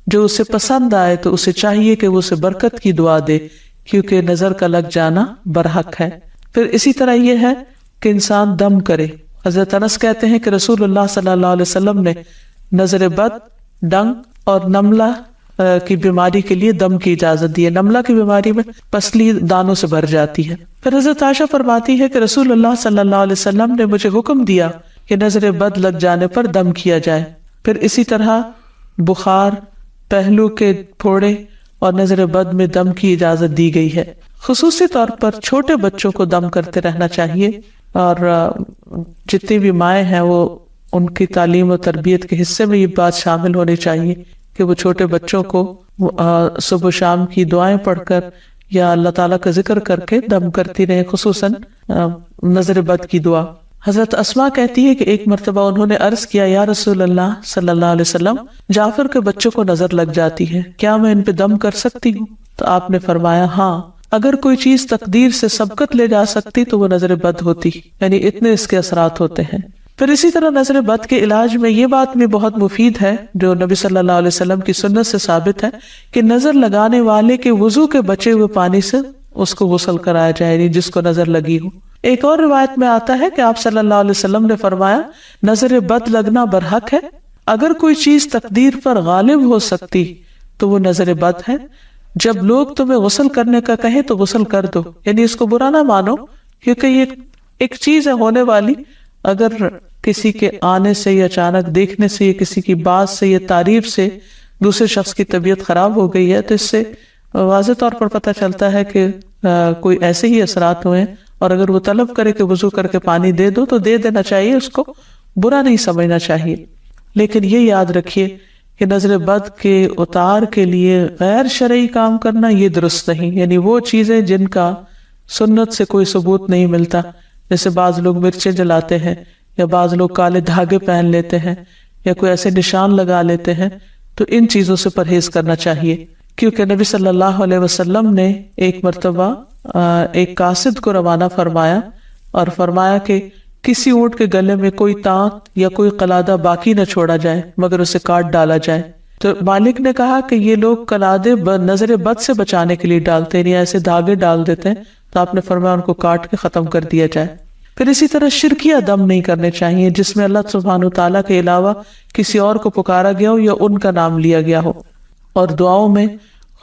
جو اسے پسند آئے تو اسے چاہیے کہ وہ اسے برکت کی دعا دے، کیونکہ نظر کا لگ جانا برحق ہے۔ پھر اسی طرح یہ ہے کہ انسان دم کرے۔ حضرت انس کہتے ہیں کہ رسول اللہ صلی اللہ علیہ وسلم نے نظر بد، ڈنگ اور نملہ کی بیماری کے لیے دم کی اجازت دی ہے۔ نملہ کی بیماری میں پسلی دانوں سے بھر جاتی ہے۔ پھر حضرت عائشہ فرماتی ہے کہ رسول اللہ صلی اللہ علیہ وسلم نے مجھے حکم دیا کہ نظر بد لگ جانے پر دم کیا جائے۔ پھر اسی طرح بخار، پہلو کے پھوڑے اور نظر بد میں دم کی اجازت دی گئی ہے۔ خصوصی طور پر چھوٹے بچوں کو دم کرتے رہنا چاہیے، اور جتنی بھی مائیں ہیں وہ ان کی تعلیم و تربیت کے حصے میں یہ بات شامل ہونی چاہیے کہ وہ چھوٹے بچوں کو صبح و شام کی دعائیں پڑھ کر یا اللہ تعالیٰ کا ذکر کر کے دم کرتی رہے، خصوصاً نظر بد کی دعا۔ حضرت اسماء کہتی ہے کہ ایک مرتبہ انہوں نے عرض کیا یا رسول اللہ صلی اللہ علیہ وسلم جعفر کے بچوں کو نظر لگ جاتی ہے، کیا میں ان پہ دم کر سکتی ہوں؟ تو آپ نے فرمایا ہاں، اگر کوئی چیز تقدیر سے سبقت لے جا سکتی تو وہ نظر بد ہوتی، یعنی اتنے اس کے اثرات ہوتے ہیں۔ پھر اسی طرح نظر بد کے علاج میں یہ بات بھی بہت مفید ہے جو نبی صلی اللہ علیہ وسلم کی سنت سے ثابت ہے کہ نظر لگانے والے کے وضو کے بچے ہوئے پانی سے اس کو غسل کرایا جائے، یعنی جس کو نظر لگی ہو۔ ایک اور روایت میں آتا ہے کہ آپ صلی اللہ علیہ وسلم نے فرمایا نظر بد لگنا برحق ہے، اگر کوئی چیز تقدیر پر غالب ہو سکتی تو وہ نظر بد ہے۔ جب لوگ تمہیں غسل کرنے کا کہیں تو غسل کر دو، یعنی اس کو برا نہ مانو، کیونکہ یہ ایک چیز ہے ہونے والی۔ اگر کسی کے آنے سے یا اچانک دیکھنے سے یا کسی کی بات سے یا تعریف سے دوسرے شخص کی طبیعت خراب ہو گئی ہے تو اس سے واضح طور پر پتہ چلتا ہے کہ کوئی ایسے ہی اثرات ہوئے ہیں، اور اگر وہ طلب کرے کہ وضو کر کے پانی دے دو تو دے دینا چاہیے، اس کو برا نہیں سمجھنا چاہیے۔ لیکن یہ یاد رکھیے کہ نظر بد کے اتار کے لیے غیر شرعی کام کرنا یہ درست نہیں، یعنی وہ چیزیں جن کا سنت سے کوئی ثبوت نہیں ملتا، جیسے بعض لوگ مرچیں جلاتے ہیں یا بعض لوگ کالے دھاگے پہن لیتے ہیں یا کوئی ایسے نشان لگا لیتے ہیں، تو ان چیزوں سے پرہیز کرنا چاہیے، کیونکہ نبی صلی اللہ علیہ وسلم نے ایک مرتبہ ایک قاصد کو روانہ فرمایا اور فرمایا کہ کسی اونٹ کے گلے میں کوئی تانت یا کوئی قلادہ باقی نہ چھوڑا جائے مگر اسے کاٹ ڈالا جائے۔ تو مالک نے کہا کہ یہ لوگ قلادے نظر بد سے بچانے کے لیے ڈالتے ہیں یا ایسے دھاگے ڈال دیتے ہیں، تو آپ نے فرمایا ان کو کاٹ کے ختم کر دیا جائے۔ پھر اسی طرح شرکیہ دم نہیں کرنے چاہیے جس میں اللہ سبحانہ تعالیٰ کے علاوہ کسی اور کو پکارا گیا ہو یا ان کا نام لیا گیا ہو۔ اور دعاؤں میں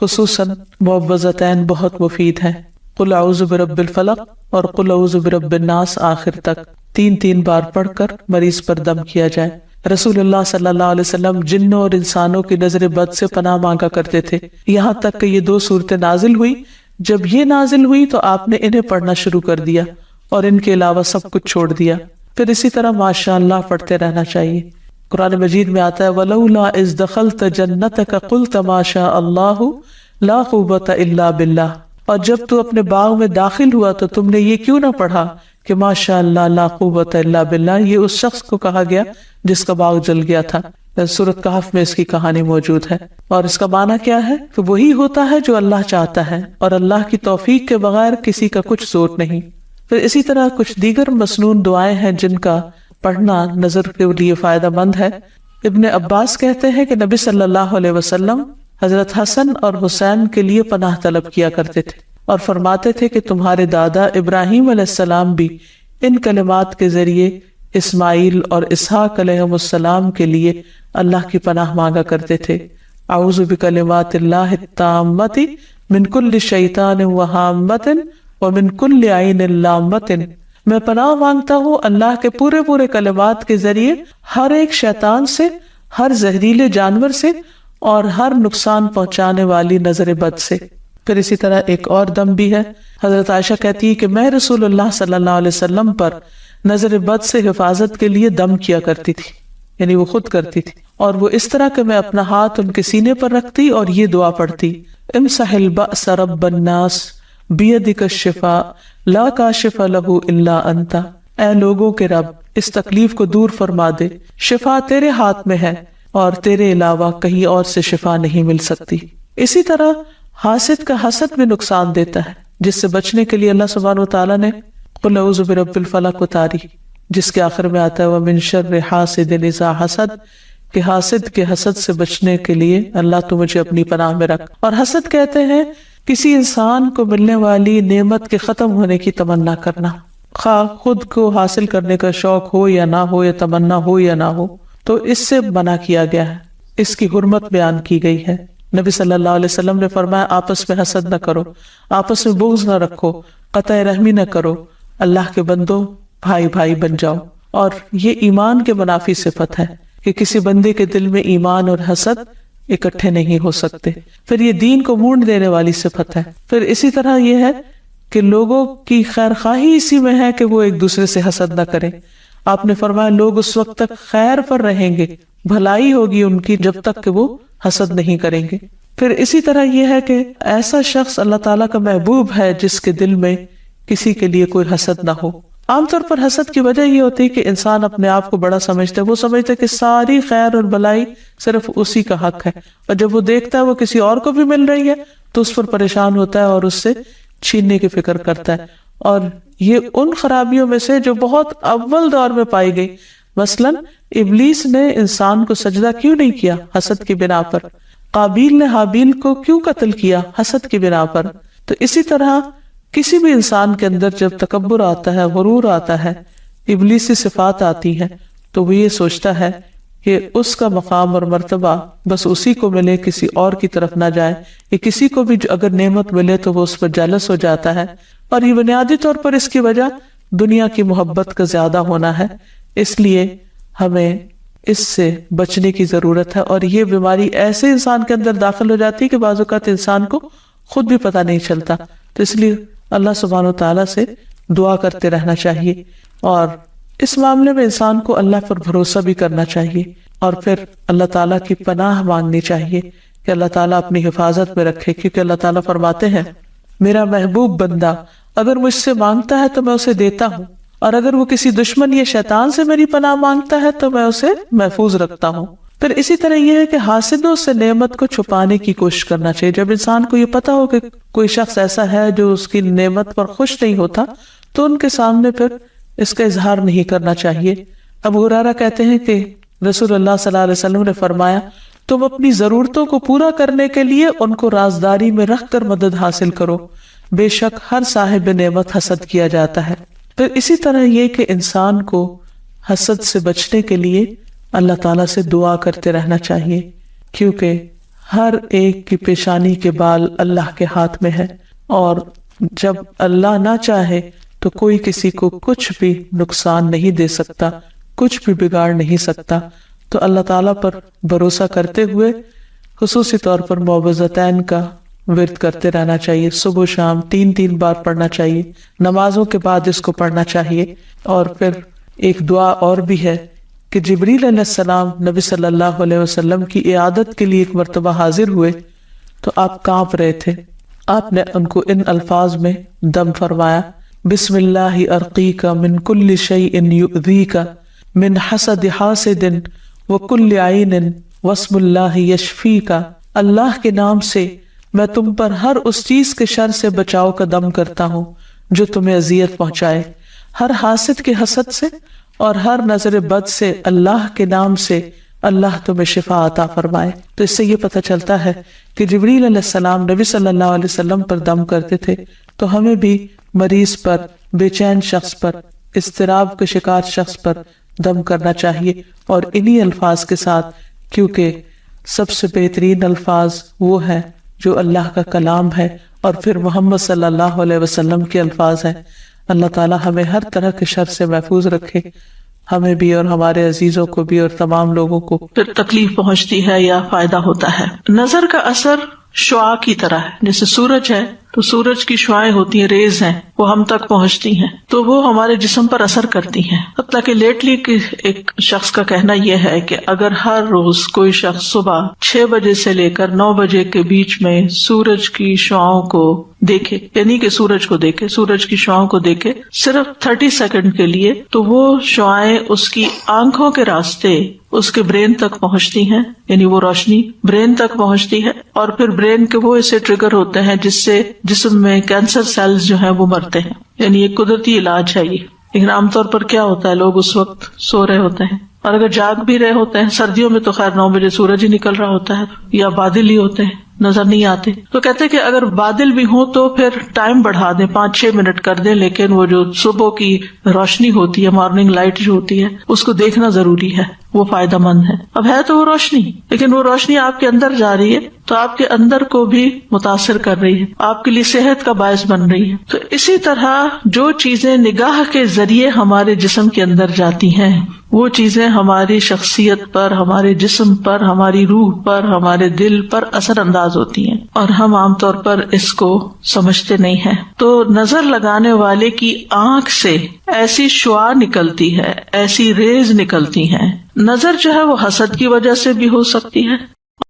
خصوصاً معوذتین بہت مفید ہیں، قل اعوذ برب الفلق اور قل اعوذ برب الناس آخر تک 3 بار پڑھ کر مریض پر دم کیا جائے۔ رسول اللہ صلی اللہ علیہ وسلم جنوں اور انسانوں کی نظر بد سے پناہ مانگا کرتے تھے، یہاں تک کہ یہ 2 صورتیں نازل ہوئی۔ جب یہ نازل ہوئی تو آپ نے انہیں پڑھنا شروع کر دیا اور ان کے علاوہ سب کچھ چھوڑ دیا۔ پھر اسی طرح ماشاء اللہ پڑھتے رہنا چاہیے۔ قرآن مجید میں آتا ہے وَلَوْلَا إِذْ دَخَلْتَ جَنَّتَكَ قُلْتَ مَا شَاءَ اللَّهُ لَا قُوَّةَ إِلَّا بِاللَّهِ، اور جب تو اپنے باغ میں داخل ہوا تو تم نے یہ کیوں نہ پڑھا کہ ماشاء اللہ لا قوت الا باللہ، یہ اس شخص کو کہا گیا جس کا باغ جل گیا تھا۔ سورۃ کہف میں اس کی کہانی موجود ہے، اور اس کا معنی کیا ہے کہ وہی ہوتا ہے جو اللہ چاہتا ہے، اور اللہ کی توفیق کے بغیر کسی کا کچھ زور نہیں۔ پھر اسی طرح کچھ دیگر مسنون دعائیں ہیں جن کا پڑھنا نظر کے لیے فائدہ مند ہے۔ ابن عباس کہتے ہیں کہ نبی صلی اللہ علیہ وسلم حضرت حسن اور حسین کے لیے پناہ طلب کیا کرتے تھے اور فرماتے تھے کہ تمہارے دادا ابراہیم علیہ السلام بھی ان کلمات کے ذریعے اسماعیل اور اسحاق علیہم السلام کے لیے اللہ کی پناہ مانگا کرتے تھے۔ اعوذ بکلمات اللہ التامۃ من کل شیطان وہامۃ ومن کل عین لامۃ، میں پناہ مانگتا ہوں اللہ کے پورے کلمات کے ذریعے ہر ایک شیطان سے، ہر زہریلے جانور سے اور ہر نقصان پہنچانے والی نظر بد سے۔ پھر اسی طرح ایک اور دم بھی ہے۔ حضرت عائشہ کہتی ہے کہ میں رسول اللہ صلی اللہ علیہ وسلم پر نظر بد سے حفاظت کے لیے دم کیا کرتی تھی، یعنی وہ خود کرتی تھی، اور وہ اس طرح کہ میں اپنا ہاتھ ان کے سینے پر رکھتی اور یہ دعا پڑھتی، امسح البأس رب الناس بیدک الشفاء لا کاشف لہ الا انت، اے لوگوں کے رب اس تکلیف کو دور فرما دے، شفا تیرے ہاتھ میں ہے اور تیرے علاوہ کہیں اور سے شفا نہیں مل سکتی۔ اسی طرح حاسد کا حسد بھی نقصان دیتا ہے، جس سے بچنے کے لیے اللہ سبحانہ وتعالیٰ نے قل اعوذ برب الفلق اتاری، جس کے آخر میں آتا ہے ومن شر حاسد اذا حسد، کہ حاسد کے حسد سے بچنے کے لیے اللہ تو مجھے اپنی پناہ میں رکھ۔ اور حسد کہتے ہیں کسی انسان کو ملنے والی نعمت کے ختم ہونے کی تمنا کرنا، خواہ خود کو حاصل کرنے کا شوق ہو یا نہ ہو، یا تمنا ہو یا نہ ہو، تو اس سے منع کیا گیا ہے، اس کی حرمت بیان کی گئی ہے۔ نبی صلی اللہ علیہ وسلم نے فرمایا آپس میں حسد نہ کرو، آپس میں بغض نہ رکھو، قطع رحمی نہ کرو، اللہ کے بندوں بھائی بھائی بن جاؤ۔ اور یہ ایمان کے منافی صفت ہے کہ کسی بندے کے دل میں ایمان اور حسد اکٹھے نہیں ہو سکتے، پھر یہ دین کو مونڈ دینے والی صفت ہے۔ پھر اسی طرح یہ ہے کہ لوگوں کی خیر خواہی اسی میں ہے کہ وہ ایک دوسرے سے حسد نہ کریں۔ آپ نے فرمایا لوگ اس وقت تک خیر پر رہیں گے، بھلائی ہوگی ان کی، جب تک کہ وہ حسد نہیں کریں گے۔ پھر اسی طرح یہ ہے کہ ایسا شخص اللہ تعالیٰ کا محبوب ہے جس کے دل میں کسی کے لیے کوئی حسد نہ ہو۔ عام طور پر حسد کی وجہ یہ ہوتی ہے کہ انسان اپنے آپ کو بڑا سمجھتا ہے، وہ سمجھتا ہے کہ ساری خیر اور بھلائی صرف اسی کا حق ہے، اور جب وہ دیکھتا ہے وہ کسی اور کو بھی مل رہی ہے تو اس پر پریشان ہوتا ہے اور اس سے چھیننے کی فکر کرتا ہے۔ اور یہ ان خرابیوں میں سے جو بہت اول دور میں پائی گئی، مثلاً ابلیس نے انسان کو سجدہ کیوں نہیں کیا؟ حسد کی بنا پر۔ قابیل نے حابیل کو کیوں قتل کیا؟ حسد کی بنا پر۔ تو اسی طرح کسی بھی انسان کے اندر جب تکبر آتا ہے، غرور آتا ہے، ابلیسی صفات آتی ہیں، تو وہ یہ سوچتا ہے کہ اس کا مقام اور مرتبہ بس اسی کو ملے، کسی اور کی طرف نہ جائے، یا کسی کو بھی اگر نعمت ملے تو وہ اس پر جالس ہو جاتا ہے۔ اور یہ بنیادی طور پر اس کی وجہ دنیا کی محبت کا زیادہ ہونا ہے۔ اس لیے ہمیں اس سے بچنے کی ضرورت ہے، اور یہ بیماری ایسے انسان کے اندر داخل ہو جاتی ہے کہ بعض اوقات انسان کو خود بھی پتہ نہیں چلتا۔ تو اس لیے اللہ سبحانہ وتعالیٰ سے دعا کرتے رہنا چاہیے، اور اس معاملے میں انسان کو اللہ پر بھروسہ بھی کرنا چاہیے، اور پھر اللہ تعالیٰ کی پناہ مانگنی چاہیے کہ اللہ تعالیٰ اپنی حفاظت میں رکھے، کیونکہ اللہ تعالیٰ فرماتے ہیں میرا محبوب بندہ اگر مجھ سے مانگتا ہے تو میں اسے دیتا ہوں، اور اگر وہ کسی دشمن یا شیطان سے میری پناہ مانگتا ہے تو میں اسے محفوظ رکھتا ہوں۔ پھر اسی طرح یہ ہے کہ حاسدوں سے نعمت کو چھپانے کی کوشش کرنا چاہیے۔ جب انسان کو یہ پتا ہو کہ کوئی شخص ایسا ہے جو اس کی نعمت پر خوش نہیں ہوتا، تو ان کے سامنے پھر اس کا اظہار نہیں کرنا چاہیے۔ ابو ہریرہ کہتے ہیں کہ رسول اللہ صلی اللہ علیہ وسلم نے فرمایا تم اپنی ضرورتوں کو پورا کرنے کے لیے ان کو رازداری میں رکھ کر مدد حاصل کرو، بے شک ہر صاحب نعمت حسد کیا جاتا ہے۔ پھر اسی طرح یہ کہ انسان کو حسد سے بچنے کے لیے اللہ تعالیٰ سے دعا کرتے رہنا چاہیے، کیونکہ ہر ایک کی پیشانی کے بال اللہ کے ہاتھ میں ہے، اور جب اللہ نہ چاہے تو کوئی کسی کو کچھ بھی نقصان نہیں دے سکتا، کچھ بھی بگاڑ نہیں سکتا۔ تو اللہ تعالیٰ پر بھروسہ کرتے ہوئے خصوصی طور پر معوذتین کا ورد کرتے رہنا چاہیے، صبح شام 3 بار پڑھنا چاہیے، نمازوں کے بعد اس کو پڑھنا چاہیے۔ اور پھر ایک دعا اور بھی ہے کہ جبریل علیہ السلام نبی صلی اللہ علیہ وسلم کی عیادت کے لیے ایک مرتبہ حاضر ہوئے تو آپ کانپ رہے تھے۔ آپ نے ان کو ان الفاظ میں دم فرمایا، بسم اللہ ارقیک من کل شیء یؤذیک من حسد حاسد وکل عین واسم اللہ یشفیک، اللہ کے نام سے میں تم پر ہر اس چیز کے شر سے بچاؤ کا دم کرتا ہوں جو تمہیں اذیت پہنچائے، ہر حاسد کے حسد سے اور ہر نظر بد سے، اللہ کے نام سے اللہ تمہیں شفا عطا فرمائے۔ تو اس سے یہ پتہ چلتا ہے کہ جبریل علیہ السلام نبی صلی اللہ علیہ وسلم پر دم کرتے تھے، تو ہمیں بھی مریض پر، بے چین شخص پر، اضطراب کے شکار شخص پر دم کرنا چاہیے، اور انہی الفاظ کے ساتھ، کیونکہ سب سے بہترین الفاظ وہ ہیں جو اللہ کا کلام ہے، اور پھر محمد صلی اللہ علیہ وسلم کے الفاظ ہیں۔ اللہ تعالیٰ ہمیں ہر طرح کے شر سے محفوظ رکھے، ہمیں بھی اور ہمارے عزیزوں کو بھی اور تمام لوگوں کو پھر تکلیف پہنچتی ہے یا فائدہ ہوتا ہے۔ نظر کا اثر شعاع کی طرح ہے. جیسے سورج ہے تو سورج کی شعائیں ہوتی ہیں، ریز ہیں، وہ ہم تک پہنچتی ہیں تو وہ ہمارے جسم پر اثر کرتی ہیں. حتیٰ کہ لیٹلی ایک شخص کا کہنا یہ ہے کہ اگر ہر روز کوئی شخص صبح 6 بجے سے لے کر 9 بجے کے بیچ میں سورج کی شعاؤں کو دیکھے، یعنی کہ سورج کو دیکھے، سورج کی شعاؤں کو دیکھے صرف 30 سیکنڈ کے لیے، تو وہ شعائیں اس کی آنکھوں کے راستے اس کے برین تک پہنچتی ہیں، یعنی وہ روشنی برین تک پہنچتی ہے، اور پھر برین کے وہ ایسے ٹریگر ہوتے ہیں جس سے جسم میں کینسر سیلز جو ہیں وہ مرتے ہیں. یعنی یہ قدرتی علاج ہے یہ. لیکن عام طور پر کیا ہوتا ہے، لوگ اس وقت سو رہے ہوتے ہیں، اور اگر جاگ بھی رہے ہوتے ہیں، سردیوں میں تو خیر 9 بجے سورج ہی نکل رہا ہوتا ہے، یا بادل ہی ہوتے ہیں، نظر نہیں آتے. تو کہتے ہیں کہ اگر بادل بھی ہوں تو پھر ٹائم بڑھا دیں، 5-6 منٹ کر دیں، لیکن وہ جو صبح کی روشنی ہوتی ہے، مارننگ لائٹ جو ہوتی ہے، اس کو دیکھنا ضروری ہے، وہ فائدہ مند ہے. اب ہے تو وہ روشنی، لیکن وہ روشنی آپ کے اندر جا رہی ہے تو آپ کے اندر کو بھی متاثر کر رہی ہے، آپ کے لیے صحت کا باعث بن رہی ہے. تو اسی طرح جو چیزیں نگاہ کے ذریعے ہمارے جسم کے اندر جاتی ہیں، وہ چیزیں ہماری شخصیت پر، ہمارے جسم پر، ہماری روح پر، ہمارے دل پر اثر انداز ہوتی ہیں، اور ہم عام طور پر اس کو سمجھتے نہیں ہیں. تو نظر لگانے والے کی آنکھ سے ایسی شعاع نکلتی ہے، ایسی ریز نکلتی ہیں. نظر جو ہے وہ حسد کی وجہ سے بھی ہو سکتی ہے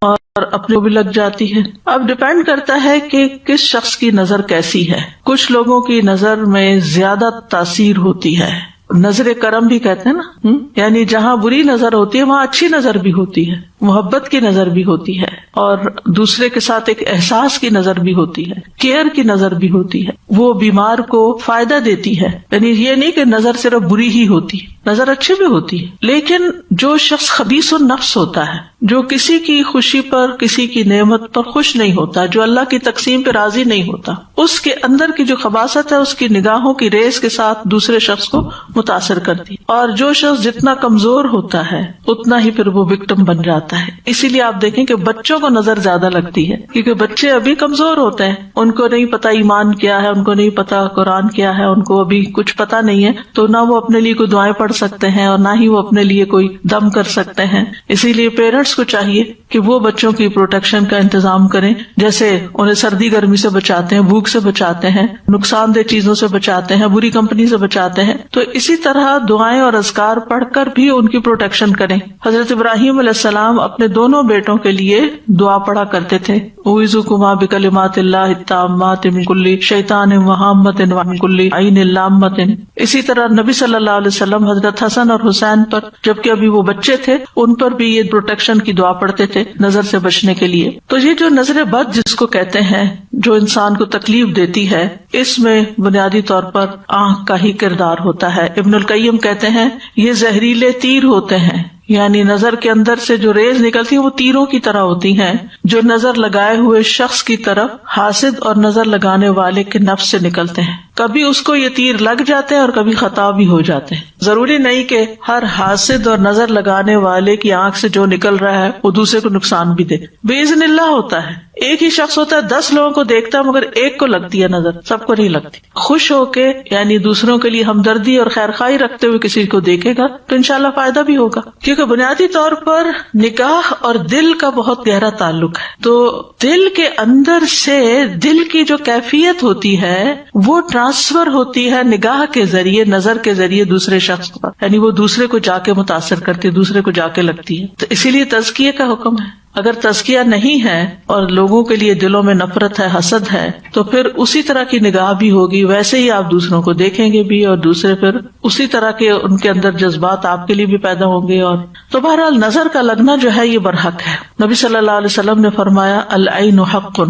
اور اپنے کو بھی لگ جاتی ہے. اب ڈپینڈ کرتا ہے کہ کس شخص کی نظر کیسی ہے. کچھ لوگوں کی نظر میں زیادہ تاثیر ہوتی ہے، نظر کرم بھی کہتے ہیں نا، یعنی جہاں بری نظر ہوتی ہے وہاں اچھی نظر بھی ہوتی ہے، محبت کی نظر بھی ہوتی ہے، اور دوسرے کے ساتھ ایک احساس کی نظر بھی ہوتی ہے، کیئر کی نظر بھی ہوتی ہے. وہ بیمار کو فائدہ دیتی ہے. یعنی یہ نہیں کہ نظر صرف بری ہی ہوتی، نظر اچھی بھی ہوتی ہے. لیکن جو شخص خبیث النفس ہوتا ہے، جو کسی کی خوشی پر، کسی کی نعمت پر خوش نہیں ہوتا، جو اللہ کی تقسیم پہ راضی نہیں ہوتا، اس کے اندر کی جو خباثت ہے اس کی نگاہوں کی ریز کے ساتھ دوسرے شخص کو متاثر کرتی. اور جو شخص جتنا کمزور ہوتا ہے اتنا ہی پھر وہ وکٹم بن جاتا ہے. اسی لیے آپ دیکھیں کہ بچوں کو نظر زیادہ لگتی ہے، کیونکہ بچے ابھی کمزور ہوتے ہیں، ان کو نہیں پتا ایمان کیا ہے، ان کو نہیں پتا قرآن کیا ہے، ان کو ابھی کچھ پتا نہیں ہے، تو نہ وہ اپنے لیے کوئی دعائیں پڑھ سکتے ہیں اور نہ ہی وہ اپنے لیے کوئی دم کر سکتے ہیں. اسی لیے پیرنٹس کو چاہیے کہ وہ بچوں کی پروٹیکشن کا انتظام کریں، جیسے انہیں سردی گرمی سے بچاتے ہیں، بھوک سے بچاتے ہیں، نقصان دہ چیزوں سے بچاتے ہیں، بری کمپنی سے بچاتے ہیں، تو اسی طرح دعائیں اور اذکار پڑھ کر بھی ان کی پروٹیکشن کریں. حضرت ابراہیم علیہ السلام اپنے دونوں بیٹوں کے لیے دعا پڑھا کرتے تھے، اعوذکما بکلمات اللہ التامات من کل شیطان وہامۃ ومن کل عین لامۃ. اسی طرح نبی صلی اللہ علیہ وسلم حضرت حسن اور حسین پر، جبکہ ابھی وہ بچے تھے، ان پر بھی یہ پروٹیکشن کی دعا پڑھتے تھے نظر سے بچنے کے لیے. تو یہ جو نظر بد جس کو کہتے ہیں، جو انسان کو تکلیف دیتی ہے، اس میں بنیادی طور پر آنکھ کا ہی کردار ہوتا ہے. ابن القیم کہتے ہیں یہ زہریلے تیر ہوتے ہیں، یعنی نظر کے اندر سے جو ریز نکلتی ہیں وہ تیروں کی طرح ہوتی ہیں، جو نظر لگائے ہوئے شخص کی طرف حاسد اور نظر لگانے والے کے نفس سے نکلتے ہیں. کبھی اس کو یہ تیر لگ جاتے ہیں اور کبھی خطا بھی ہو جاتے ہیں. ضروری نہیں کہ ہر حاسد اور نظر لگانے والے کی آنکھ سے جو نکل رہا ہے وہ دوسرے کو نقصان بھی دے. باذن اللہ ہوتا ہے، ایک ہی شخص ہوتا ہے 10 لوگوں کو دیکھتا ہے مگر ایک کو لگتی ہے نظر، سب کو نہیں لگتی. خوش ہو کے یعنی دوسروں کے لیے ہمدردی اور خیر خواہی رکھتے ہوئے کسی کو دیکھے گا تو انشاءاللہ فائدہ بھی ہوگا، کیونکہ بنیادی طور پر نگاہ اور دل کا بہت گہرا تعلق ہے. تو دل کے اندر سے دل کی جو کیفیت ہوتی ہے وہ ٹرانسفر ہوتی ہے نگاہ کے ذریعے، نظر کے ذریعے دوسرے شخص پر، یعنی وہ دوسرے کو جا کے متاثر کرتی ہے، دوسرے کو جا کے لگتی ہے. تو اسی لیے تزکیے کا حکم ہے. اگر تزکیہ نہیں ہے اور لوگوں کے لیے دلوں میں نفرت ہے، حسد ہے، تو پھر اسی طرح کی نگاہ بھی ہوگی، ویسے ہی آپ دوسروں کو دیکھیں گے بھی، اور دوسرے پھر اسی طرح کے ان کے اندر جذبات آپ کے لیے بھی پیدا ہوں گے. اور تو بہرحال نظر کا لگنا جو ہے یہ برحق ہے. نبی صلی اللہ علیہ وسلم نے فرمایا العین حق،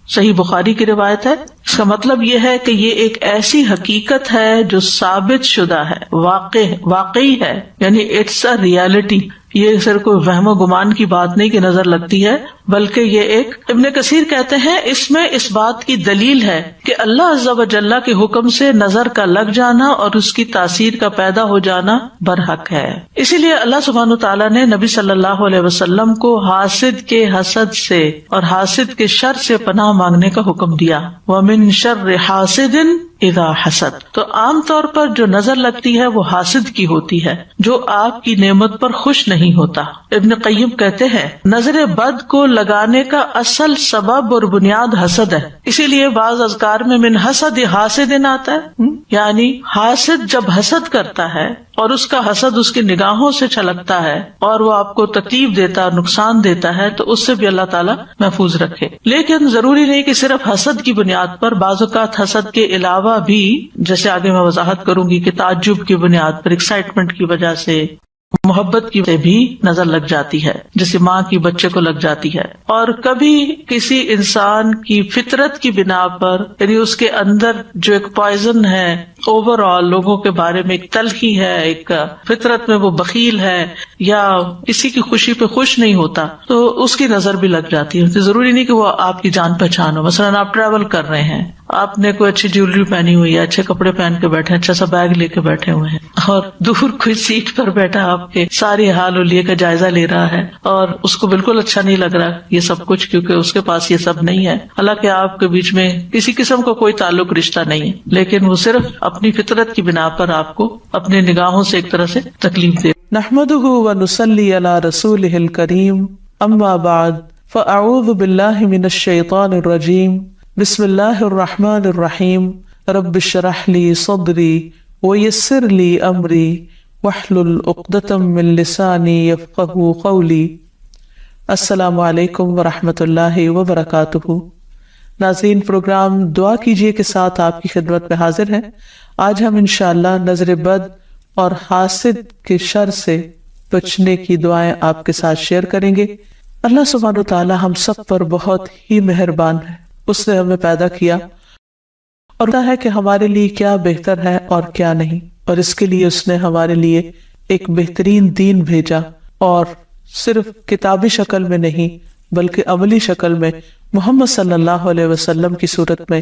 صحیح بخاری کی روایت ہے. اس کا مطلب یہ ہے کہ یہ ایک ایسی حقیقت ہے جو ثابت شدہ ہے، واقعی ہے، یعنی اٹس اے ریالٹی. یہ صرف کوئی وہم و گمان کی بات نہیں کہ نظر لگتی ہے، بلکہ یہ ایک، ابن کثیر کہتے ہیں اس میں اس بات کی دلیل ہے کہ اللہ عز و جل کے حکم سے نظر کا لگ جانا اور اس کی تاثیر کا پیدا ہو جانا برحق ہے. اسی لیے اللہ سبحانہ وتعالیٰ نے نبی صلی اللہ علیہ وسلم کو حاسد کے حسد سے اور حاسد کے شر سے پناہ مانگنے کا حکم دیا. وَمِن شَرِّ حَاسِدٍ اذا حسد. تو عام طور پر جو نظر لگتی ہے وہ حاسد کی ہوتی ہے جو آپ کی نعمت پر خوش نہیں ہوتا. ابن قیم کہتے ہیں نظر بد کو لگانے کا اصل سبب اور بنیاد حسد ہے. اسی لیے بعض اذکار میں من حسد حاسد آتا ہے، یعنی حاسد جب حسد کرتا ہے اور اس کا حسد اس کی نگاہوں سے چھلکتا ہے اور وہ آپ کو تکلیف دیتا ہے، نقصان دیتا ہے، تو اس سے بھی اللہ تعالیٰ محفوظ رکھے. لیکن ضروری نہیں کہ صرف حسد کی بنیاد پر، بعض اوقات حسد کے علاوہ بھی، جیسے آگے میں وضاحت کروں گی کہ تعجب کی بنیاد پر، ایکسائٹمنٹ کی وجہ سے، محبت کی وجہ سے بھی نظر لگ جاتی ہے، جیسے ماں کی بچے کو لگ جاتی ہے. اور کبھی کسی انسان کی فطرت کی بنا پر، یعنی اس کے اندر جو ایک پوائزن ہے، اوور آل لوگوں کے بارے میں ایک تلخی ہے، ایک فطرت میں وہ بخیل ہے یا کسی کی خوشی پہ خوش نہیں ہوتا، تو اس کی نظر بھی لگ جاتی ہے. ضروری نہیں کہ وہ آپ کی جان پہچان ہو. مثلاً آپ ٹریول کر رہے ہیں، آپ نے کوئی اچھی جیولری پہنی ہوئی ہے، اچھے کپڑے پہن کے بیٹھے، اچھا سا بیگ لے کے بیٹھے ہوئے ہیں، اور دور کوئی سیٹ پر بیٹھا آپ کے ساری حال و لیے کا جائزہ لے رہا ہے اور اس کو بالکل اچھا نہیں لگ رہا یہ سب کچھ، کیونکہ اس کے پاس یہ سب نہیں ہے. حالانکہ آپ کے بیچ میں کسی قسم کا کوئی تعلق رشتہ نہیں ہے، لیکن وہ صرف اپنی فطرت کی بنا پر آپ کو اپنی نگاہوں سے ایک طرح سے تکلیف دے. نحمده ونصلي على رسوله الكريم اما بعد فاعوذ بالله من الشيطان الرجيم بسم الله الرحمن الرحيم رب اشرح لي صدري ويسر لي امري واحلل عقدة من لساني يفقهوا قولي. السلام علیکم ورحمۃ اللہ وبرکاتہ. ناظرین، پروگرام دعا کیجیے کے ساتھ آپ کی خدمت میں حاضر ہیں. آج ہم انشاءاللہ نظر بد اور حاسد کے شر سے بچنے کی دعائیں آپ کے ساتھ شیئر کریں گے. اللہ سبحانہ وتعالی ہم سب پر بہت ہی مہربان ہے. اس نے ہمیں پیدا کیا اور پتہ ہے کہ ہمارے لیے کیا بہتر ہے اور کیا نہیں، اور اس کے لیے اس نے ہمارے لیے ایک بہترین دین بھیجا، اور صرف کتابی شکل میں نہیں بلکہ عملی شکل میں محمد صلی اللہ علیہ وسلم کی صورت میں،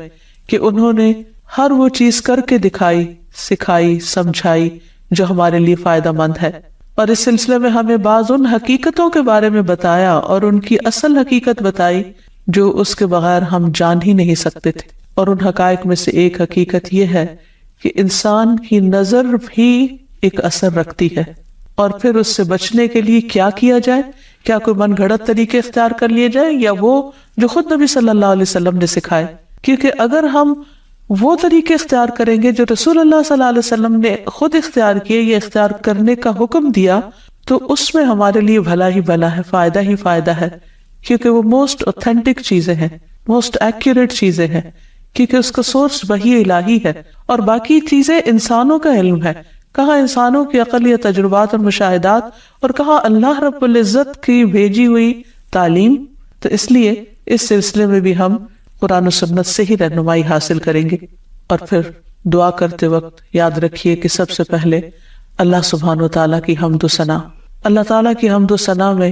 کہ انہوں نے ہر وہ چیز کر کے دکھائی، سکھائی، سمجھائی جو ہمارے لیے فائدہ مند ہے. اور اس سلسلے میں ہمیں بعض ان حقیقتوں کے بارے میں بتایا اور ان کی اصل حقیقت بتائی جو اس کے بغیر ہم جان ہی نہیں سکتے تھے. اور ان حقائق میں سے ایک حقیقت یہ ہے کہ انسان کی نظر بھی ایک اثر رکھتی ہے، اور پھر اس سے بچنے کے لیے کیا کیا جائے. کیا کوئی من گھڑت طریقے اختیار کر لیے جائے یا وہ جو خود نبی صلی اللہ علیہ وسلم نے سکھائے؟ کیونکہ اگر ہم وہ طریقے اختیار کریں گے جو رسول اللہ صلی اللہ علیہ وسلم نے خود اختیار کیے یا اختیار کرنے کا حکم دیا، تو اس میں ہمارے لیے بھلا ہی بھلا ہے، فائدہ ہی فائدہ ہے، کیونکہ وہ موسٹ اوتھینٹک چیزیں ہیں، موسٹ ایکوریٹ چیزیں ہیں، کیونکہ اس کا سورس وحی الہی ہے. اور باقی چیزیں انسانوں کا علم ہے، کہاں انسانوں کی عقل یا تجربات اور مشاہدات، اور کہاں اللہ رب العزت کی بھیجی ہوئی تعلیم. تو اس لیے اس سلسلے میں بھی ہم قرآن و سنت سے ہی رہنمائی حاصل کریں گے. اور پھر دعا کرتے وقت یاد رکھیے کہ سب سے پہلے اللہ سبحانہ و تعالیٰ کی حمد و ثنا، اللہ تعالیٰ کی حمد و ثنا میں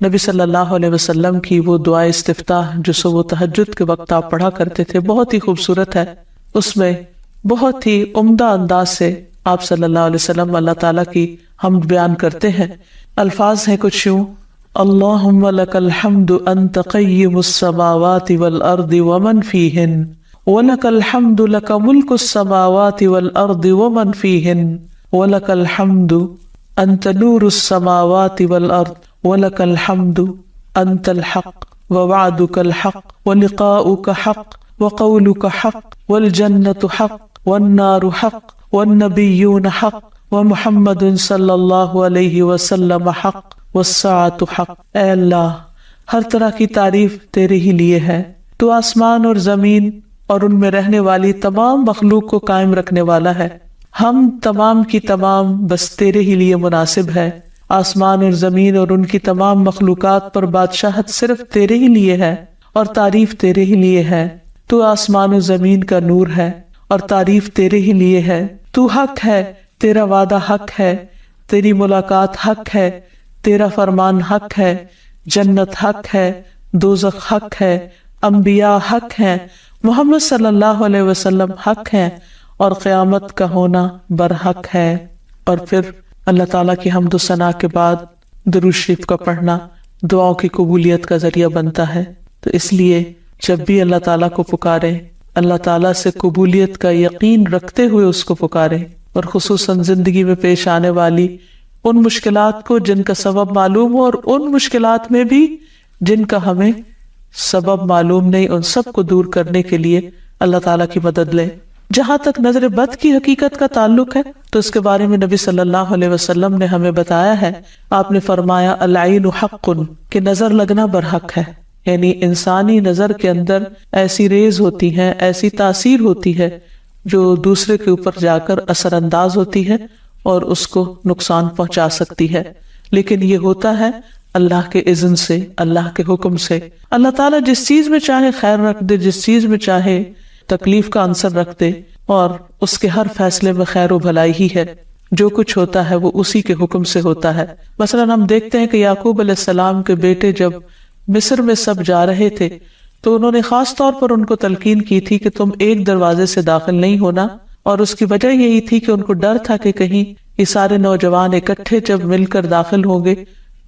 نبی صلی اللہ علیہ وسلم کی وہ دعائے استفتاح جو صبح تہجد کے وقت آپ پڑھا کرتے تھے، بہت ہی خوبصورت ہے. اس میں بہت ہی عمدہ انداز سے آپ صلی اللہ علیہ وسلم اللہ تعالیٰ کی حمد بیان کرتے ہیں. الفاظ ہیں کچھ یوں: اللہم لک الحمد انت قیم السماوات والارض ومن فیہن ولک الحمد لک ملک السماوات والارض ومن فیہن ولک الحمد انت نور السماوات والارض ولک الحمد انت الحق ووعدک الحق ولقاؤک حق وقولک حق والجنت حق والنار حق والنبیون حق ومحمد صلی اللہ علیہ وسلم حق والساعۃ حق. اے اللہ، ہر طرح کی تعریف تیرے ہی لیے ہے. تو آسمان اور زمین اور ان میں رہنے والی تمام مخلوق کو قائم رکھنے والا ہے. ہم تمام کی تمام بس تیرے ہی لیے مناسب ہے. آسمان اور زمین اور ان کی تمام مخلوقات پر بادشاہت صرف تیرے ہی لیے ہے اور تعریف تیرے ہی لیے ہے. تو آسمان و زمین کا نور ہے اور تعریف تیرے ہی لیے ہے. تو حق ہے، تیرا وعدہ حق ہے، تیری ملاقات حق ہے، تیرا فرمان حق ہے، جنت حق ہے، دوزخ حق ہے، انبیاء حق ہیں، محمد صلی اللہ علیہ وسلم حق ہیں، اور قیامت کا ہونا برحق ہے. اور پھر اللہ تعالیٰ کی حمد و ثنا کے بعد درود شریف کا پڑھنا دعاؤں کی قبولیت کا ذریعہ بنتا ہے. تو اس لیے جب بھی اللہ تعالیٰ کو پکاریں، اللہ تعالیٰ سے قبولیت کا یقین رکھتے ہوئے اس کو پکاریں، اور خصوصاً زندگی میں پیش آنے والی ان مشکلات کو جن کا سبب معلوم ہو، اور ان مشکلات میں بھی جن کا ہمیں سبب معلوم نہیں، ان سب کو دور کرنے کے لیے اللہ تعالیٰ کی مدد لیں۔ جہاں تک نظر بد کی حقیقت کا تعلق ہے تو اس کے بارے میں نبی صلی اللہ علیہ وسلم نے ہمیں بتایا ہے۔ آپ نے فرمایا العین حق، کہ نظر لگنا برحق ہے، یعنی انسانی نظر کے اندر ایسی ریز ہوتی ہیں، ایسی تاثیر ہوتی ہے جو دوسرے کے اوپر جا کر اثر انداز ہوتی ہے اور اس کو نقصان پہنچا سکتی ہے، لیکن یہ ہوتا ہے اللہ کے اذن سے، اللہ کے حکم سے۔ اللہ تعالیٰ جس چیز میں چاہے خیر رکھ دے، جس چیز میں چاہے تکلیف کا عنصر رکھ دے، اور اس کے ہر فیصلے میں خیر و بھلائی ہی ہے۔ جو کچھ ہوتا ہے وہ اسی کے حکم سے ہوتا ہے۔ مثلا ہم دیکھتے ہیں کہ یعقوب علیہ السلام کے بیٹے جب مصر میں سب جا رہے تھے تو انہوں نے خاص طور پر ان کو تلقین کی تھی کہ تم ایک دروازے سے داخل نہیں ہونا، اور اس کی وجہ یہی تھی کہ ان کو ڈر تھا کہ کہیں یہ سارے نوجوان اکٹھے جب مل کر داخل ہوں گے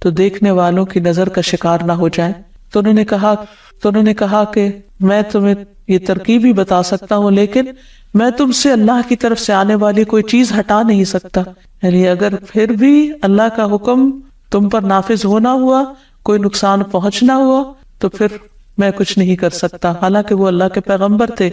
تو دیکھنے والوں کی نظر کا شکار نہ ہو جائیں۔ تو انہوں نے کہا کہ میں تمہیں یہ ترکیب ہی بتا سکتا ہوں، لیکن میں تم سے اللہ کی طرف سے آنے والی کوئی چیز ہٹا نہیں سکتا، یعنی اگر پھر بھی اللہ کا حکم تم پر نافذ ہونا ہوا، کوئی نقصان پہنچنا ہوا، تو پھر میں کچھ نہیں کر سکتا۔ حالانکہ وہ اللہ کے پیغمبر تھے۔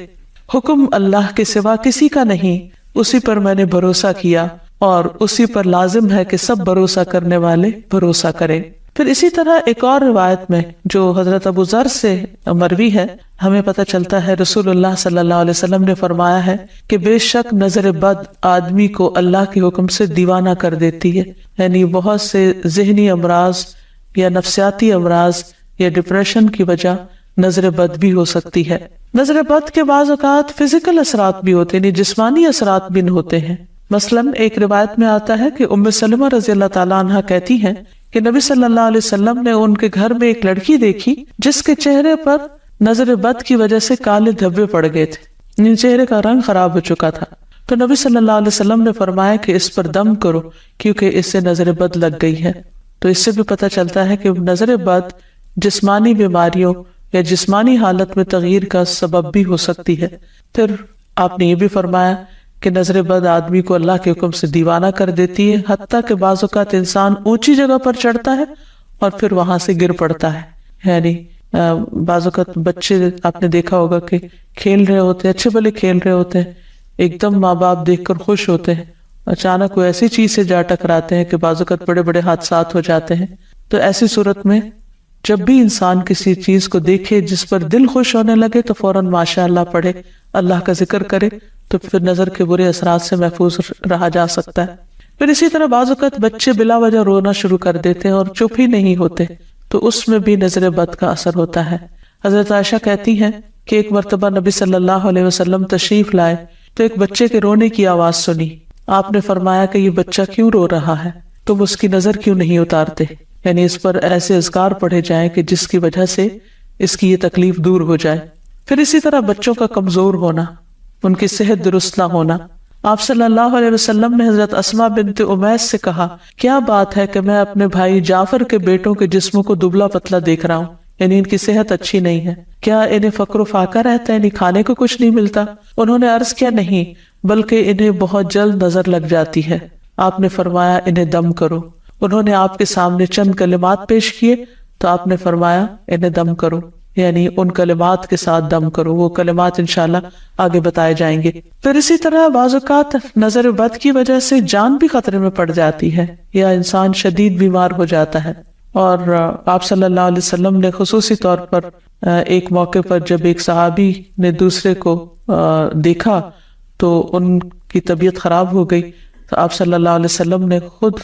حکم اللہ کے سوا کسی کا نہیں، اسی پر میں نے بھروسہ کیا، اور اسی پر لازم ہے کہ سب بھروسہ کرنے والے بھروسہ کریں۔ پھر اسی طرح ایک اور روایت میں جو حضرت ابو ذر سے مروی ہے، ہمیں پتہ چلتا ہے رسول اللہ صلی اللہ علیہ وسلم نے فرمایا ہے کہ بے شک نظر بد آدمی کو اللہ کے حکم سے دیوانہ کر دیتی ہے، یعنی بہت سے ذہنی امراض یا نفسیاتی امراض یا ڈپریشن کی وجہ نظر بد بھی ہو سکتی ہے۔ نظر بد کے بعض اوقات فزیکل اثرات بھی ہوتے ہیں، یعنی جسمانی اثرات بھی ہوتے ہیں۔ مثلاً ایک روایت میں آتا ہے کہ ام سلمہ رضی اللہ تعالیٰ عنہ کہتی ہیں کہ نبی صلی اللہ علیہ وسلم نے ان کے گھر میں ایک لڑکی دیکھی جس کے چہرے پر نظر بد کی وجہ سے کالے دھبے پڑ گئے تھے، چہرے کا رنگ خراب ہو چکا تھا۔ تو نبی صلی اللہ علیہ وسلم نے فرمایا کہ اس پر دم کرو کیونکہ اس سے نظر بد لگ گئی ہے۔ تو اس سے بھی پتہ چلتا ہے کہ نظر بد جسمانی بیماریوں یا جسمانی حالت میں تغییر کا سبب بھی ہو سکتی ہے۔ پھر آپ نے یہ بھی فرمایا کہ نظر بد آدمی کو اللہ کے حکم سے دیوانہ کر دیتی ہے، حتیٰ کہ بعض اوقات انسان اونچی جگہ پر چڑھتا ہے اور پھر وہاں سے گر پڑتا ہے۔ یعنی بعض اوقات بچے آپ نے دیکھا ہوگا کہ کھیل رہے ہوتے ہیں، اچھے بھلے کھیل رہے ہوتے ہیں، ایک دم ماں باپ دیکھ کر خوش ہوتے ہیں، اچانک وہ ایسی چیز سے جا ٹکراتے ہیں کہ بعض اوقات بڑے بڑے حادثات ہو جاتے ہیں۔ تو ایسی صورت میں جب بھی انسان کسی چیز کو دیکھے جس پر دل خوش ہونے لگے تو فوراً ماشاء اللہ پڑھے، اللہ کا ذکر کرے، تو پھر نظر کے برے اثرات سے محفوظ رہا جا سکتا ہے۔ پھر اسی طرح بعض اوقات بچے بلا وجہ رونا شروع کر دیتے ہیں اور چپ ہی نہیں ہوتے، تو اس میں بھی نظر بد کا اثر ہوتا ہے۔ حضرت عائشہ کہتی ہیں کہ ایک مرتبہ نبی صلی اللہ علیہ وسلم تشریف لائے تو ایک بچے کے رونے کی آواز سنی۔ آپ نے فرمایا کہ یہ بچہ کیوں رو رہا ہے، تم اس کی نظر کیوں نہیں اتارتے، یعنی اس پر ایسے اذکار پڑھے جائیں کہ جس کی وجہ سے اس کی یہ تکلیف دور ہو جائے۔ پھر اسی طرح بچوں کا کمزور ہونا، ان کی صحت درست نہ ہونا۔ آپ صلی اللہ علیہ وسلم نے حضرت اسماء بنت امیس سے کہا، کیا بات ہے کہ میں اپنے بھائی جعفر کے بیٹوں کے جسموں کو دبلا پتلا دیکھ رہا ہوں، یعنی ان کی صحت اچھی نہیں ہے، کیا انہیں فقر و فاقہ رہتا ہے، یعنی کھانے کو کچھ نہیں ملتا؟ انہوں نے عرض کیا، نہیں، بلکہ انہیں بہت جلد نظر لگ جاتی ہے۔ آپ نے فرمایا انہیں دم کرو۔ انہوں نے آپ کے سامنے چند کلمات پیش کیے تو آپ نے فرمایا انہیں دم کرو، یعنی ان کلمات کے ساتھ دم کرو۔ وہ کلمات انشاءاللہ آگے بتائے جائیں گے۔ پھر اسی طرح بعض اوقات نظر بد کی وجہ سے جان بھی خطرے میں پڑ جاتی ہے یا انسان شدید بیمار ہو جاتا ہے، اور آپ صلی اللہ علیہ وسلم نے خصوصی طور پر ایک موقع پر جب ایک صحابی نے دوسرے کو دیکھا تو ان کی طبیعت خراب ہو گئی، تو آپ صلی اللہ علیہ وسلم نے خود